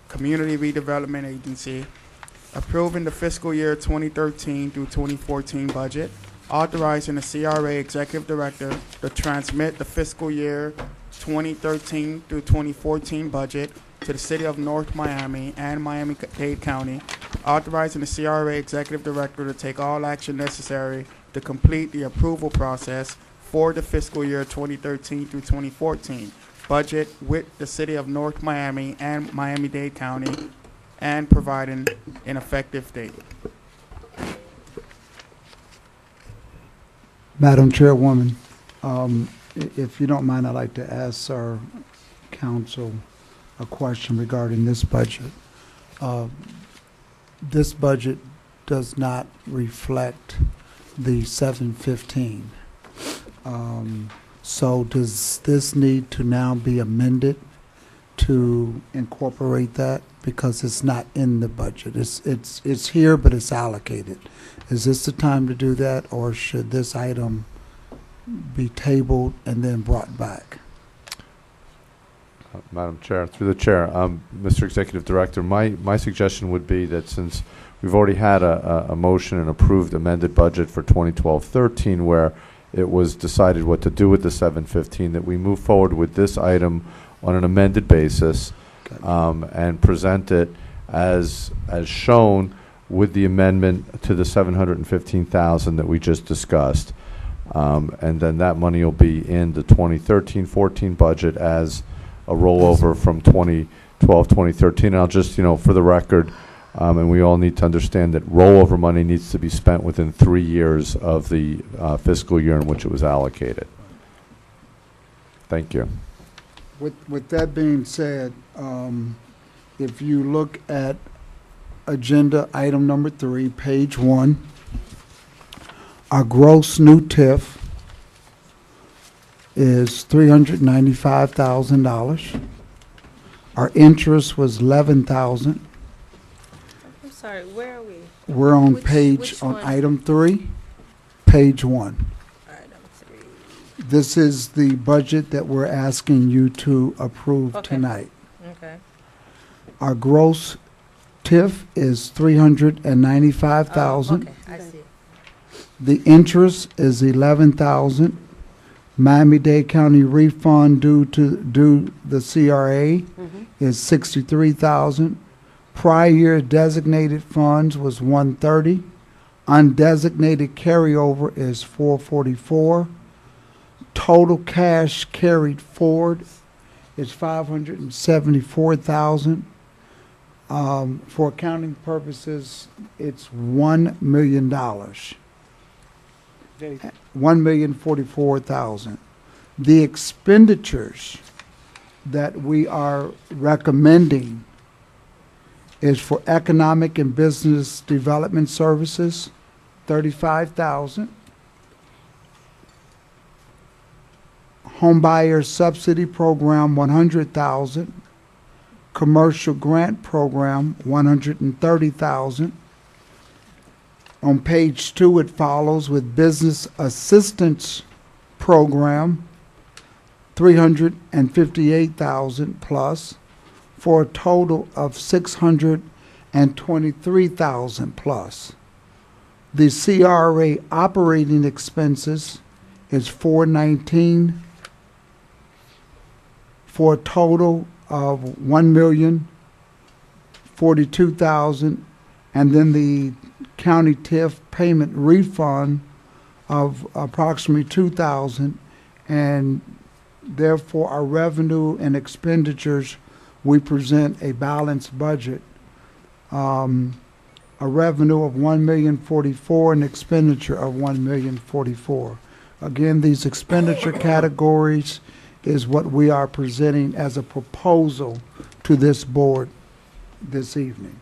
Community Redevelopment Agency approving the fiscal year 2013 through 2014 budget, authorizing the CRA executive director to transmit the fiscal year 2013 through 2014 budget to the city of North Miami and Miami-Dade County, authorizing the CRA executive director to take all action necessary to complete the approval process for the fiscal year 2013 through 2014 budget with the city of North Miami and Miami-Dade County, and providing an effective date. Madam Chairwoman, if you don't mind, I'd like to ask our council a question regarding this budget. This budget does not reflect the 715. So does this need to now be amended to incorporate that? Because it's not in the budget. It's here, but it's allocated. Is this the time to do that, or should this item be tabled and then brought back? Madam Chair, through the chair, Mr. Executive Director, my suggestion would be that since we've already had a motion and approved amended budget for 2012-13 where it was decided what to do with the 715, that we move forward with this item on an amended basis and present it as shown with the amendment to the 715,000 that we just discussed. And then that money will be in the 2013-14 budget as a rollover from 2012-2013. And I'll just, for the record, and we all need to understand that rollover money needs to be spent within 3 years of the fiscal year in which it was allocated. Thank you. With that being said, if you look at agenda item number 3, page 1, our gross new TIF is $395,000. Our interest was $11,000. I'm sorry, where are we? We're on Which on one? item 3, page 1. Item 3. This is the budget that we're asking you to approve Okay. tonight. Okay. Our gross TIF is $395,000. Okay, I see. The interest is $11,000. Miami-Dade County refund due the CRA is $63,000. Prior year designated funds was $130. Undesignated carryover is $444. Total cash carried forward is $574,000. For accounting purposes, it's $1 million. $1,044,000. The expenditures that we are recommending is for economic and business development services, $35,000. Home buyer subsidy program, $100,000. Commercial grant program, $130,000. On page 2, it follows with business assistance program, $358,000 plus, for a total of $623,000 plus. The CRA operating expenses is $419,000 for a total of $1,042,000, and then the county TIF payment refund of approximately $2,000, and therefore our revenue and expenditures, we present a balanced budget a revenue of $1,044,000 and expenditure of $1,044,000. Again, these expenditure categories is what we are presenting as a proposal to this board this evening.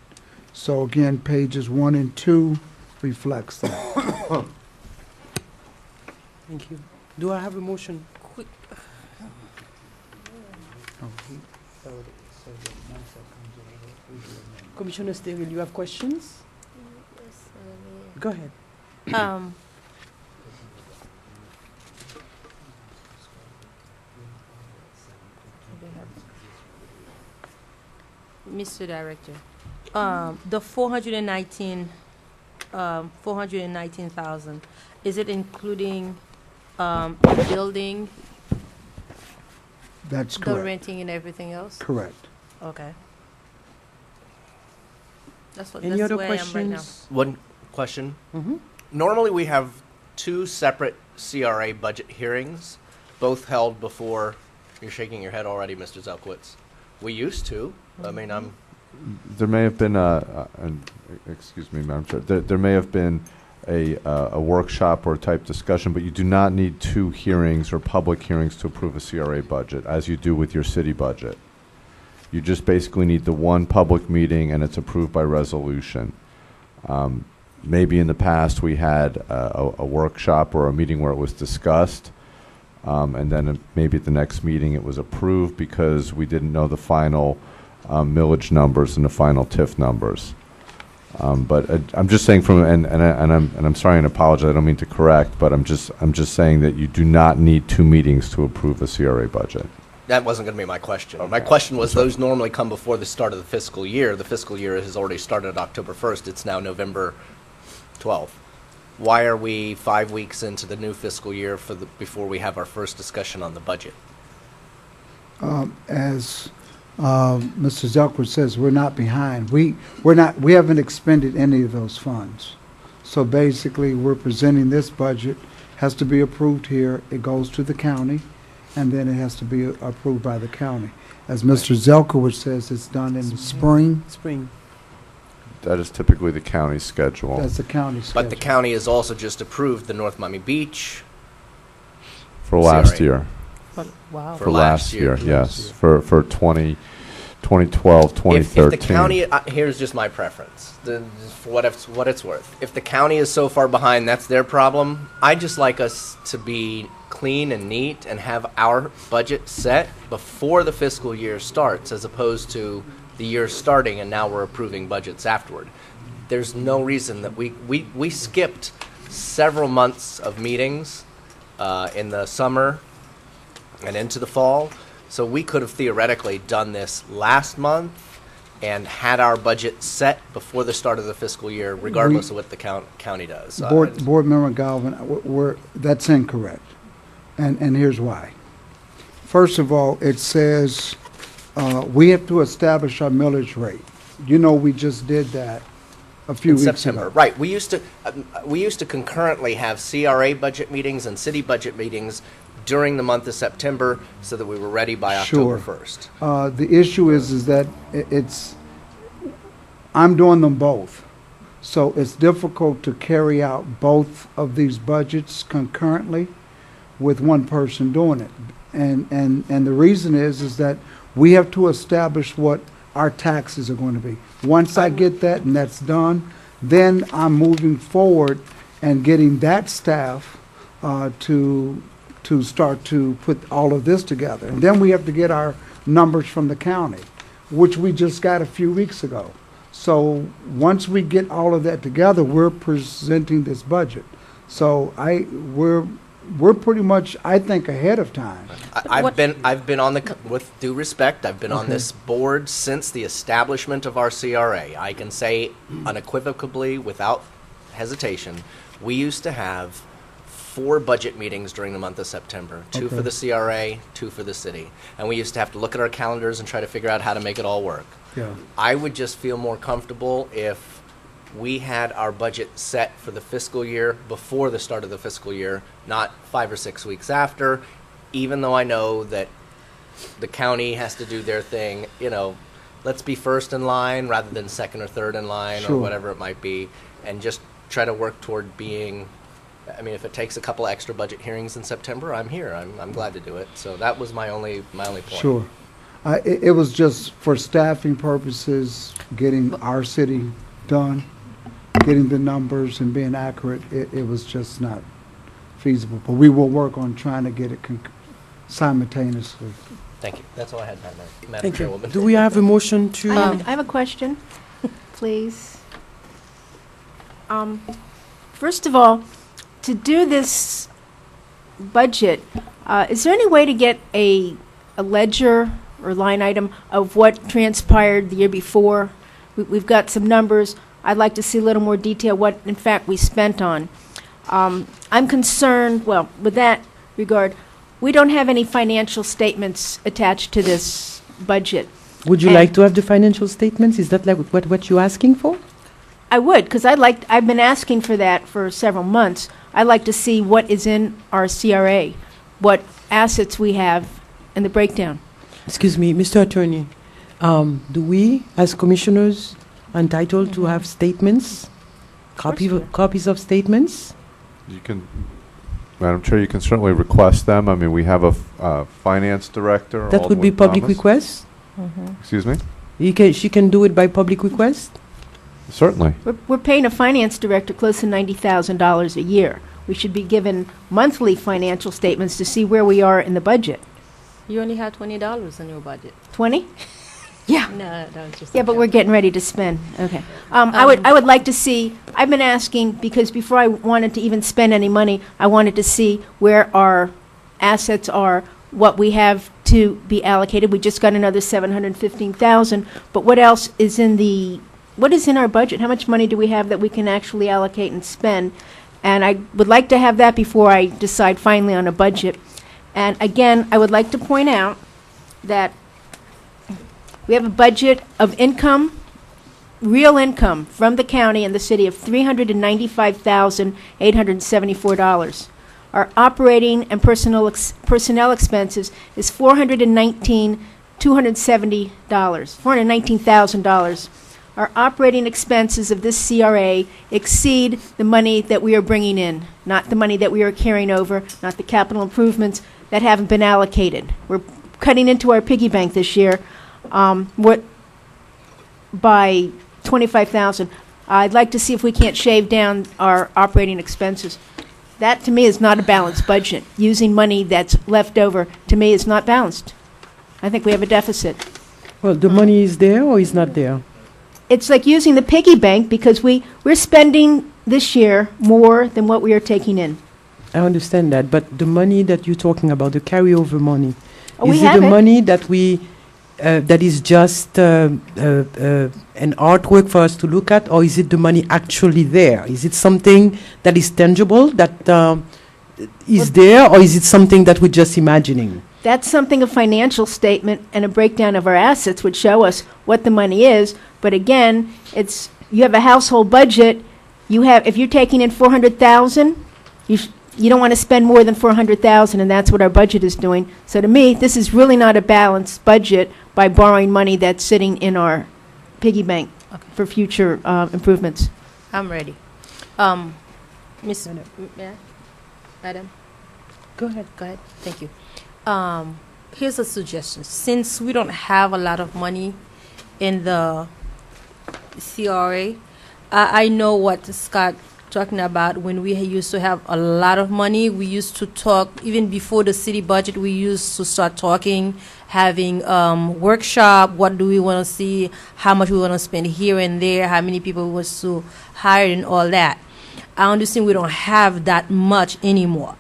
So again, pages 1 and 2 reflects that. Thank you. Do I have a motion? Commissioner Sterling, you have questions? Go ahead. Mr. Director, the 419,000, is it including the building, That's the correct. renting, and everything else? Correct. Okay. That's Any other where I am right now. questions? One question. Mm-hmm. Normally, we have two separate CRA budget hearings, both held before. You're shaking your head already, Mr. Zelkowitz. We used to. I mean, There may have been excuse me, Madam Chair, there may have been a workshop or type discussion, but you do not need two hearings or public hearings to approve a CRA budget, as you do with your city budget. You just basically need the one public meeting, and it's approved by resolution. Maybe in the past we had a workshop or a meeting where it was discussed, and then maybe at the next meeting it was approved because we didn't know the final millage numbers and the final TIF numbers. But I'm just saying I'm sorry and apologize. I don't mean to correct, but I'm just saying that you do not need two meetings to approve a CRA budget. that wasn't going to be my question. Okay. My question was, those normally come before the start of the fiscal year. The fiscal year has already started October 1st. It's now November 12th. Why are we 5 weeks into the new fiscal year before we have our first discussion on the budget? As Mr. Zelkowitz says, we're not behind. We haven't expended any of those funds. So basically, we're presenting this budget, has to be approved here, it goes to the county, and then it has to be approved by the county. As Mr. Zelkowitz says, it's done in spring. Spring. That is typically the county schedule. That's the county schedule. But the county has also just approved the North Miami Beach For last CRA. year. Wow. For For last last year, year. yes. For 2012, 2013. If the county, here's just my preference, for what it's worth. If the county is so far behind, that's their problem. I'd just like us to be clean and neat and have our budget set before the fiscal year starts, as opposed to the year starting and now we're approving budgets afterward. There's no reason that we skipped several months of meetings in the summer and into the fall. So we could have theoretically done this last month and had our budget set before the start of the fiscal year, regardless of what the county does. Board Member Galvin, that's incorrect. And here's why. First of all, it says we have to establish our millage rate. You know, we just did that a few in weeks September, ago. right? We used to concurrently have CRA budget meetings and city budget meetings during the month of September, so that we were ready by October Sure. 1st. The issue is that I'm doing them both. So it's difficult to carry out both of these budgets concurrently with one person doing it. And the reason is that we have to establish what our taxes are going to be. Once I get that and that's done, then I'm moving forward and getting that staff to start to put all of this together. And then we have to get our numbers from the county, which we just got a few weeks ago. So once we get all of that together, we're presenting this budget. So we're pretty much, I think, ahead of time. I've been on with due respect, I've been on this board since the establishment of our CRA. I can say unequivocally, without hesitation, we used to have 4 budget meetings during the month of September, 2 for the CRA, 2 for the city. And we used to have to look at our calendars and try to figure out how to make it all work. Yeah. I would just feel more comfortable if we had our budget set for the fiscal year before the start of the fiscal year, not 5 or 6 weeks after, even though I know that the county has to do their thing. You know, let's be first in line rather than second or third in line or Sure. whatever it might be, and just try to work toward being, I mean, if it takes a couple extra budget hearings in September, I'm here. I'm glad to do it. So that was my only point. Sure. It was just for staffing purposes, getting our city done, getting the numbers and being accurate. It was just not feasible. But we will work on trying to get it simultaneously. Thank you. That's all I had, Madam Thank you. Chairwoman. Do we have a motion to? I have a question, please. First of all, to do this budget, is there any way to get a ledger or line item of what transpired the year before? We've got some numbers. I'd like to see a little more detail what, in fact, we spent on. I'm concerned, well, with that regard, we don't have any financial statements attached to this budget. Would you and- like to have the financial statements? Is that like what you're asking for? I would, because I've been asking for that for several months. I'd like to see what is in our CRA, what assets we have, and the breakdown. Excuse me, Mr. Attorney. Do we, as commissioners, entitled to have statements, copies of statements? You can, Madam Chair, you can certainly request them. I mean, we have a finance director. That would be Alderwood public Thomas. request? Excuse me? She can do it by public request? Certainly. We're paying a finance director close to $90,000 a year. We should be given monthly financial statements to see where we are in the budget. You only have $20 in your budget. 20? Yeah. No, that was just. Yeah, but we're getting ready to spend. Okay. I would like to see, I've been asking, because before I wanted to even spend any money, I wanted to see where our assets are, what we have to be allocated. We just got another $715,000, but what else is what is in our budget? How much money do we have that we can actually allocate and spend? And I would like to have that before I decide finally on a budget. And again, I would like to point out that we have a budget of income, real income from the county and the city of $395,874. Our operating and personnel expenses is $419,000. Our operating expenses of this CRA exceed the money that we are bringing in, not the money that we are carrying over, not the capital improvements that haven't been allocated. We're cutting into our piggy bank this year by $25,000. I'd like to see if we can't shave down our operating expenses. That, to me, is not a balanced budget. Using money that's left over, to me, is not balanced. I think we have a deficit. Well, the money is there or is not there? It's like using the piggy bank because we're spending this year more than what we are taking in. I understand that, but the money that you're talking about, the carryover money, Oh, we is it have the it. money that that is just an artwork for us to look at, or is it the money actually there? Is it something that is tangible, that is there, or is it something that we're just imagining? That's something a financial statement and a breakdown of our assets would show us what the money is. But again, you have a household budget. If you're taking in $400,000, you don't want to spend more than $400,000, and that's what our budget is doing. So to me, this is really not a balanced budget by borrowing money that's sitting in our piggy bank for future improvements. I'm ready. Miss, yeah? Madam? Go ahead. Go ahead. Thank you. Here's a suggestion. Since we don't have a lot of money in the CRA, I know what Scott talking about. When we used to have a lot of money, we used to talk, even before the city budget, we used to start talking, having workshop, what do we want to see, how much we want to spend here and there, how many people we want to hire and all that. I understand we don't have that much anymore.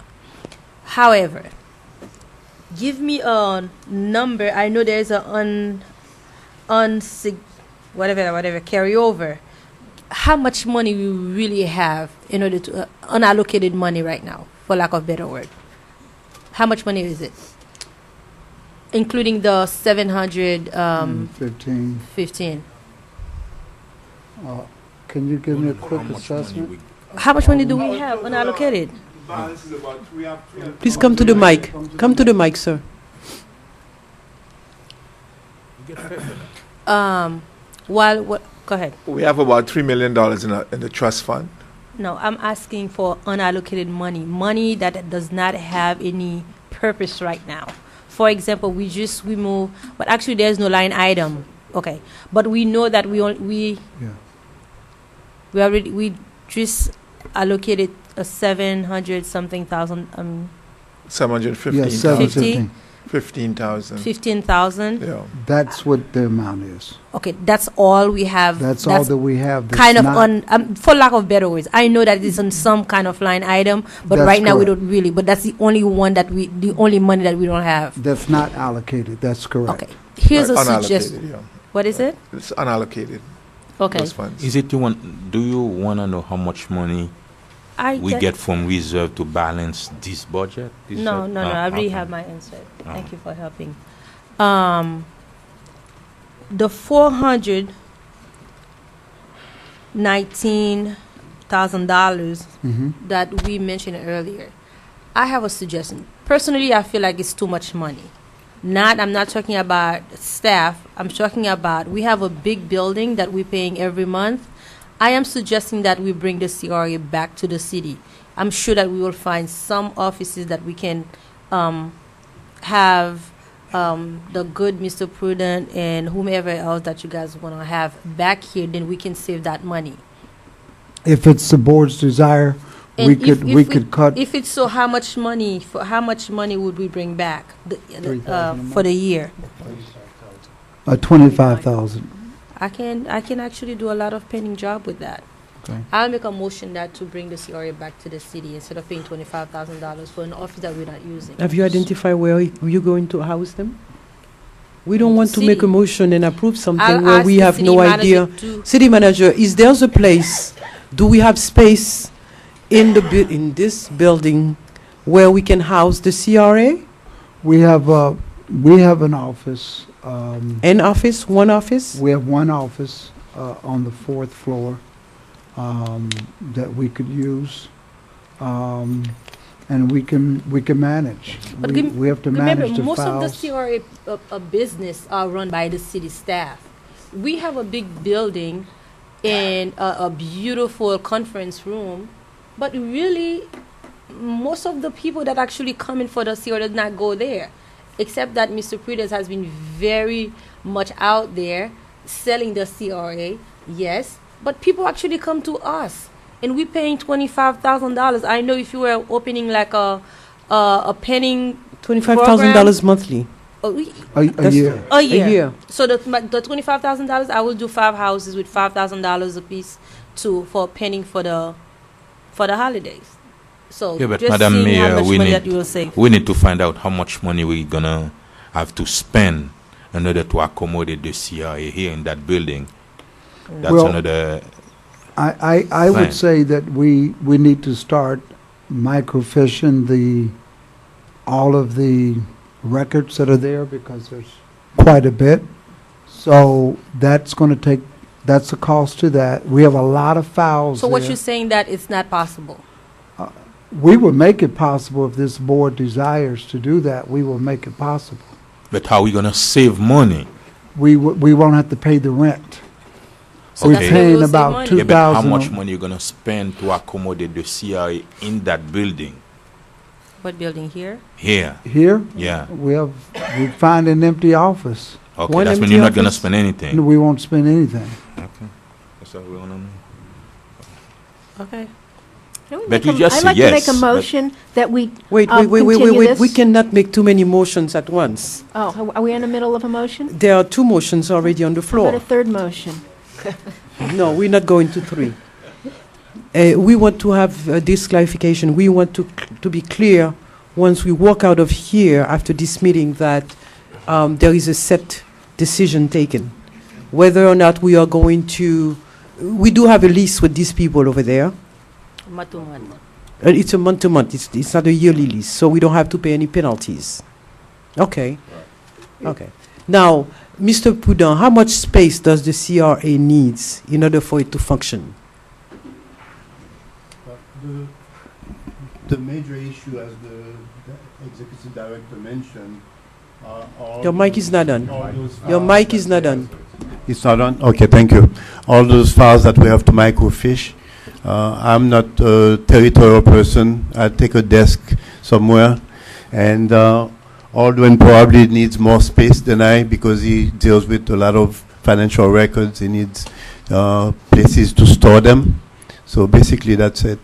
However, give me a number. I know there's a whatever carryover. How much money we really have in order to unallocated money right now, for lack of a better word? How much money is it, including the 715? 15. Can you give me a quick assessment? How much money do we have unallocated? Please come to the mic. Come to the mic, sir. Go ahead. We have about $3 million in the trust fund. No, I'm asking for unallocated money that does not have any purpose right now. For example, we move, but actually there's no line item. Okay, but we know that we just allocated a 700 something thousand 715. Yes, 715. 15,000. 15,000. Yeah. That's what the amount is. Okay, that's all we have. That's all that we have. That's Kind of not- for lack of better words, I know that it's on some kind of line item, but That's right now we correct. don't really. But that's the only one the only money that we don't have. That's not allocated. That's correct. Okay, here's a Unallocated, suggestion. yeah. What is it? It's unallocated. Okay, Those funds. Do you want to know how much money we get from reserve to balance this budget? No, I already okay. have my answer. Oh. Thank you for helping. The $419,000 that we mentioned earlier, I have a suggestion. Personally, I feel like it's too much money. I'm not talking about staff. I'm talking about we have a big building that we're paying every month. I am suggesting that we bring the CRA back to the city. I'm sure that we will find some offices that we can have the good Mr. Prudent and whomever else that you guys want to have back here. Then we can save that money. If it's the board's desire, And we could cut. If it's so, how much money would we bring back $3,000 for the year? 25,000. I can actually do a lot of painting job with that. Okay. I'll make a motion that to bring the CRA back to the city instead of paying $25,000 for an office that we're not using. Have you identified where you're going to house them? We don't want to City. make a motion and approve something I'll where ask we the have city no manager idea. to- City manager, is there a place? Do we have space in this building where we can house the CRA? We have an office. An office, one office? We have one office on the 4th floor that we could use, and we can manage. But We have to remember, manage the most files. of the CRA business are run by the city staff. We have a big building and a beautiful conference room, but really, most of the people that actually come in for the CRA does not go there, except that Mr. Prudence has been very much out there selling the CRA, yes, but people actually come to us, and we're paying $25,000. I know if you were opening like a penning $25,000 monthly. A That's- year. a year. A year. So the $25,000, I will do 5 houses with $5,000 a piece for penning for the holidays. So Yeah, but just Madam seeing how Mayor, much we money need, that you will save. we need to find out how much money we're going to have to spend in order to accommodate the CRA here in that building. That's Well, another... I Fine. would say that we need to start microfishing all of the records that are there, because there's quite a bit. So that's a cost to that. We have a lot of files So what there. you're saying that it's not possible? We will make it possible if this board desires to do that. We will make it possible. But how are we going to save money? We won't have to pay the rent. So We're that's Okay. where paying we'll save about money. Yeah, but how 2,000. much money you going to spend to accommodate the CRA in that building? What building here? Here. Here, Yeah. we find an empty office. Okay, One that's when empty you're not going to office? spend anything. And we won't spend anything. Okay. That's what we want to know. Okay. But you just I'd say like to make yes, a but- motion that we Wait, continue wait. this. We cannot make too many motions at once. Oh, are we in the middle of a motion? There are 2 motions already on the How about floor. a third motion? No, we're not going to 3. We want to have this clarification. We want to be clear once we walk out of here after this meeting that there is a set decision taken. Whether or not we are going to... We do have a lease with these people over there. It's a month-to-month. It's not a yearly lease, so we don't have to pay any penalties. Okay. Okay. Now, Mr. Poudin, how much space does the CRA needs in order for it to function? The major issue, as the executive director mentioned, are Your mic is not on. Your mic is not on. It's not on? Okay, thank you. All those files that we have to microfiche, I'm not a territorial person. I take a desk somewhere, and Aldwin probably needs more space than I because he deals with a lot of financial records. He needs places to store them. So basically, that's it.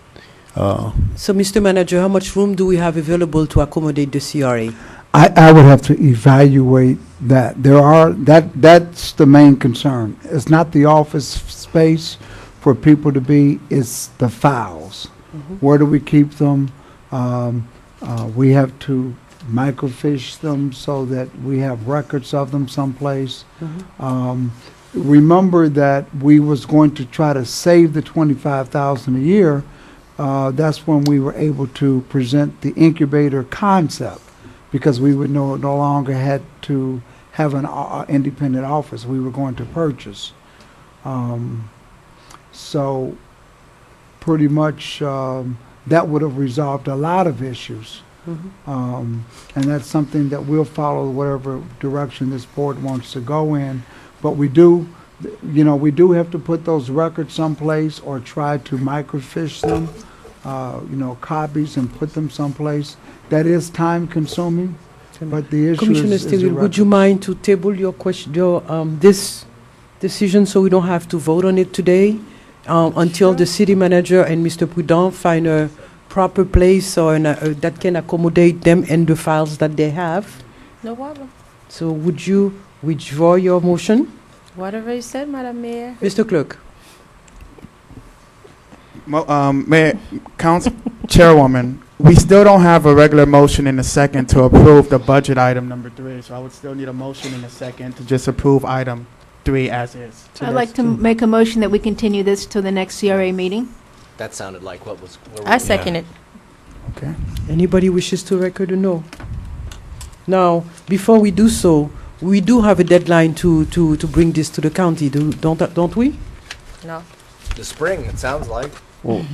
So, Mr. Manager, how much room do we have available to accommodate the CRA? I would have to evaluate that. That's the main concern. It's not the office space for people to be, it's the files. Where do we keep them? We have to microfiche them so that we have records of them someplace. Remember that we was going to try to save the $25,000 a year. That's when we were able to present the incubator concept, because we would no longer had to have an independent office. We were going to purchase. So pretty much that would have resolved a lot of issues. And that's something that we'll follow whatever direction this board wants to go in. But we do, we do have to put those records someplace or try to microfiche them, copies and put them someplace. That is time consuming, but the issue Commissioner is Stilwell, would you mind to table your question, this decision so we don't have to vote on it today until the city manager and Mr. Prudent find a proper place or that can accommodate them and the files that they have? No problem. So would you withdraw your motion? Whatever you said, Madam Mayor. Mr. Clerk. Mayor, Council Chairwoman, we still don't have a regular motion in a second to approve the budget item number 3, so I would still need a motion in a second to just approve item 3 as is. I'd like to make a motion that we continue this to the next CRA meeting. That sounded like what was. I second it. Okay. Anybody wishes to record a no? Now, before we do so, we do have a deadline to bring this to the county, don't we? No. The spring, it sounds like. Well,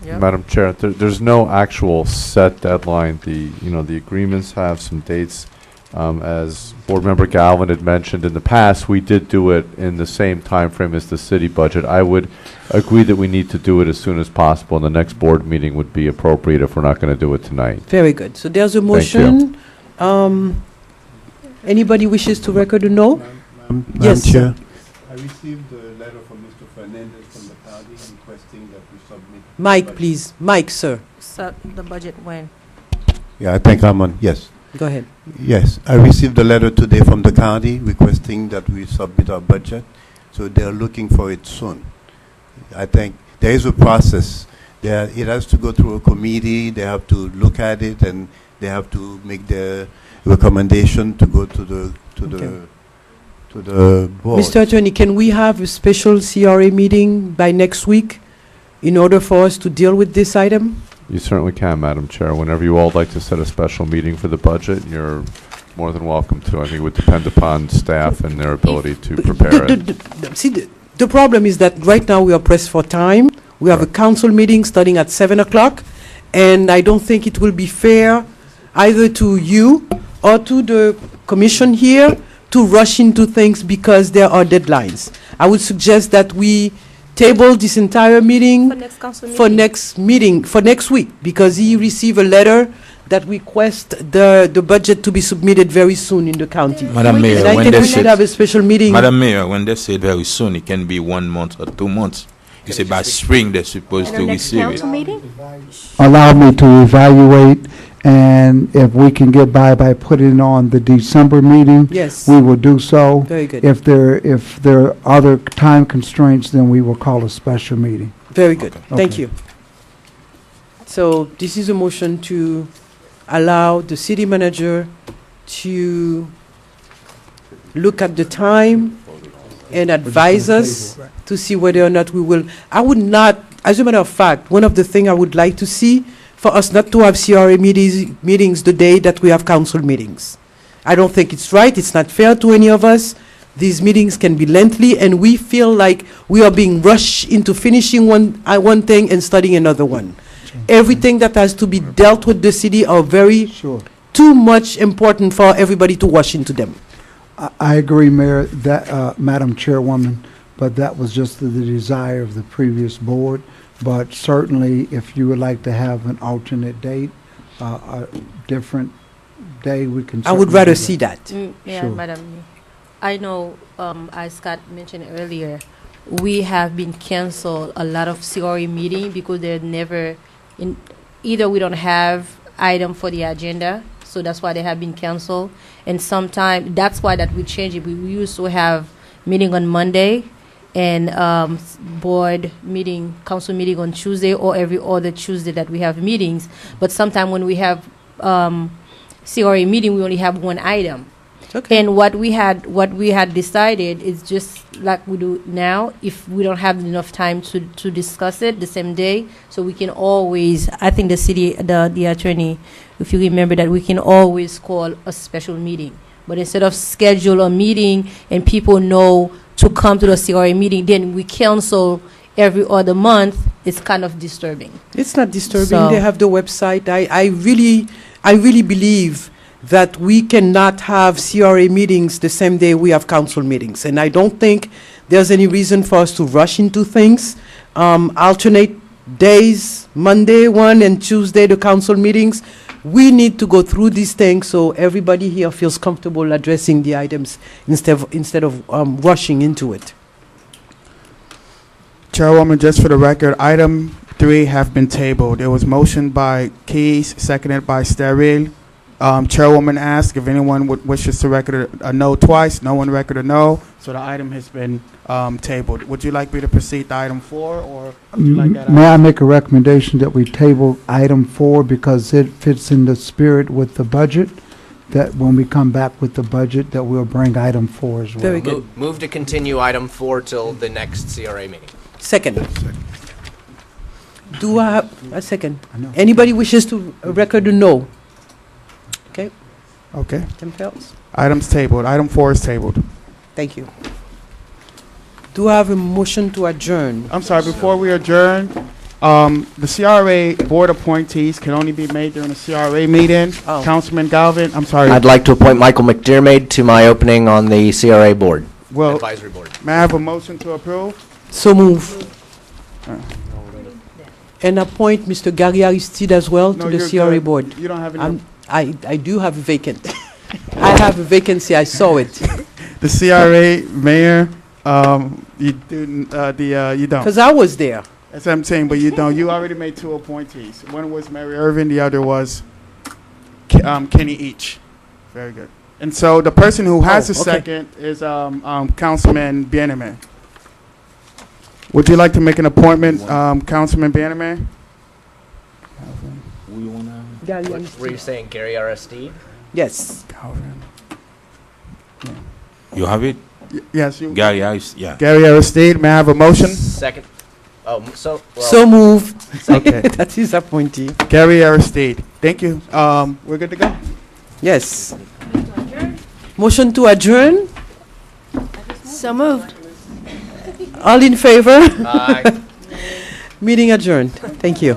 Yep. Madam Chair, there's no actual set deadline. The agreements have some dates. As Board Member Galvin had mentioned in the past, we did do it in the same time frame as the city budget. I would agree that we need to do it as soon as possible, and the next board meeting would be appropriate if we're not going to do it tonight. Very good. So there's a Thank motion. Anybody wishes to record a no? Madam Yes. Chair, I received a letter from Mr. Fernandez from the county requesting that we submit. Mike, please. Mike, sir. So the budget when? Yeah, I think I'm on. Yes. Go ahead. Yes, I received a letter today from the county requesting that we submit our budget, so they're looking for it soon. I think there is a process. It has to go through a committee, they have to look at it, and they have to make their recommendation to go to the board. Mr. Attorney, can we have a special CRA meeting by next week in order for us to deal with this item? You certainly can, Madam Chair. Whenever you all like to set a special meeting for the budget, you're more than welcome to. I think it would depend upon staff and their ability to prepare it. See, the problem is that right now we are pressed for time. We have a council meeting starting at 7 o'clock, and I don't think it will be fair either to you or to the commission here to rush into things because there are deadlines. I would suggest that we table this entire meeting For next council meeting. for next week, because he received a letter that requests the budget to be submitted very soon in the county. Madam And Mayor, I when think they we should said, have a special meeting. Madam Mayor, when they say very soon, it can be 1 month or 2 months. You say by spring they're supposed At to our next receive it. council meeting? Allow me to evaluate, and if we can get by putting it on the December meeting, Yes, we will do so. very good, If there are other time constraints, then we will call a special meeting. very good. Thank Okay. you. So this is a motion to allow the city manager to look at the time and advise us to see whether or not we will. I would not, as a matter of fact, one of the things I would like to see for us not to have CRA meetings the day that we have council meetings. I don't think it's right. It's not fair to any of us. These meetings can be lengthy, and we feel like we are being rushed into finishing one thing and starting another one. Everything that has to be dealt with the city are very Sure. too much important for everybody to rush into them. I agree, Mayor, that, Madam Chairwoman, but that was just the desire of the previous board. But certainly, if you would like to have an alternate date, a different day, we can. I would certainly rather do see that. Yeah, Sure. Madam. I know, as Scott mentioned earlier, we have been canceled a lot of CRA meeting because they're never in. Either we don't have item for the agenda, so that's why they have been canceled. And sometimes that's why that we change it. We used to have meeting on Monday and board meeting, council meeting on Tuesday or every other Tuesday that we have meetings. But sometimes when we have CRA meeting, we only have one item. Okay. And what we had decided is just like we do now. If we don't have enough time to discuss it the same day, so we can always. I think the attorney, if you remember that, we can always call a special meeting. But instead of schedule a meeting and people know to come to the CRA meeting, then we cancel every other month. It's kind of disturbing. It's not disturbing. So- They have the website. I really believe that we cannot have CRA meetings the same day we have council meetings. And I don't think there's any reason for us to rush into things. Alternate days, Monday one and Tuesday the council meetings. We need to go through these things so everybody here feels comfortable addressing the items instead of rushing into it. Chairwoman, just for the record, item 3 have been tabled. It was motioned by Keys, seconded by Steril. Chairwoman asked if anyone wishes to record a no twice. No one recorded a no, so the item has been tabled. Would you like me to proceed to item 4, or would you like that? May I make a recommendation that we table item 4 because it fits in the spirit with the budget, that when we come back with the budget, that we'll bring item 4 as well. Very good. Move to continue item 4 till the next CRA meeting. Second. Do I have a second? I know. Anybody wishes to record a no? Okay, Okay. Tim Phelps. Item's tabled. Item 4 is tabled. Thank you. Do I have a motion to adjourn? I'm sorry, before we adjourn, the CRA board appointees can only be made during the CRA meeting. Oh. Councilman Galvin, I'm sorry. I'd like to appoint Michael McDermott to my opening on the CRA board, Well, advisory board. may I have a motion to approve? So move. And appoint Mr. Gary Aristide as well to the you're CRA good. board. You don't have any. I do have a vacant. I have a vacancy, I saw it. The CRA mayor, you do, you don't. Because I was there. That's what I'm saying, but you don't. You already made 2 appointees. One was Mary Irvin, the other was Kenny Each. Very good. And so the person who has Oh, the okay. second is Councilman Bieneme. Would you like to make an appointment, Councilman Bieneme? Gary Were Aristide. you saying Gary Aristide? Yes. Calvin. You have it? Yes, you. Gary, yeah. Gary Aristide, may I have a motion? Second. Oh, well, So move. Okay. That is appointee. Gary Aristide. Thank you. We're good to go. Yes. Motion to adjourn? So moved. All in favor? Aye. Meeting adjourned. Thank you.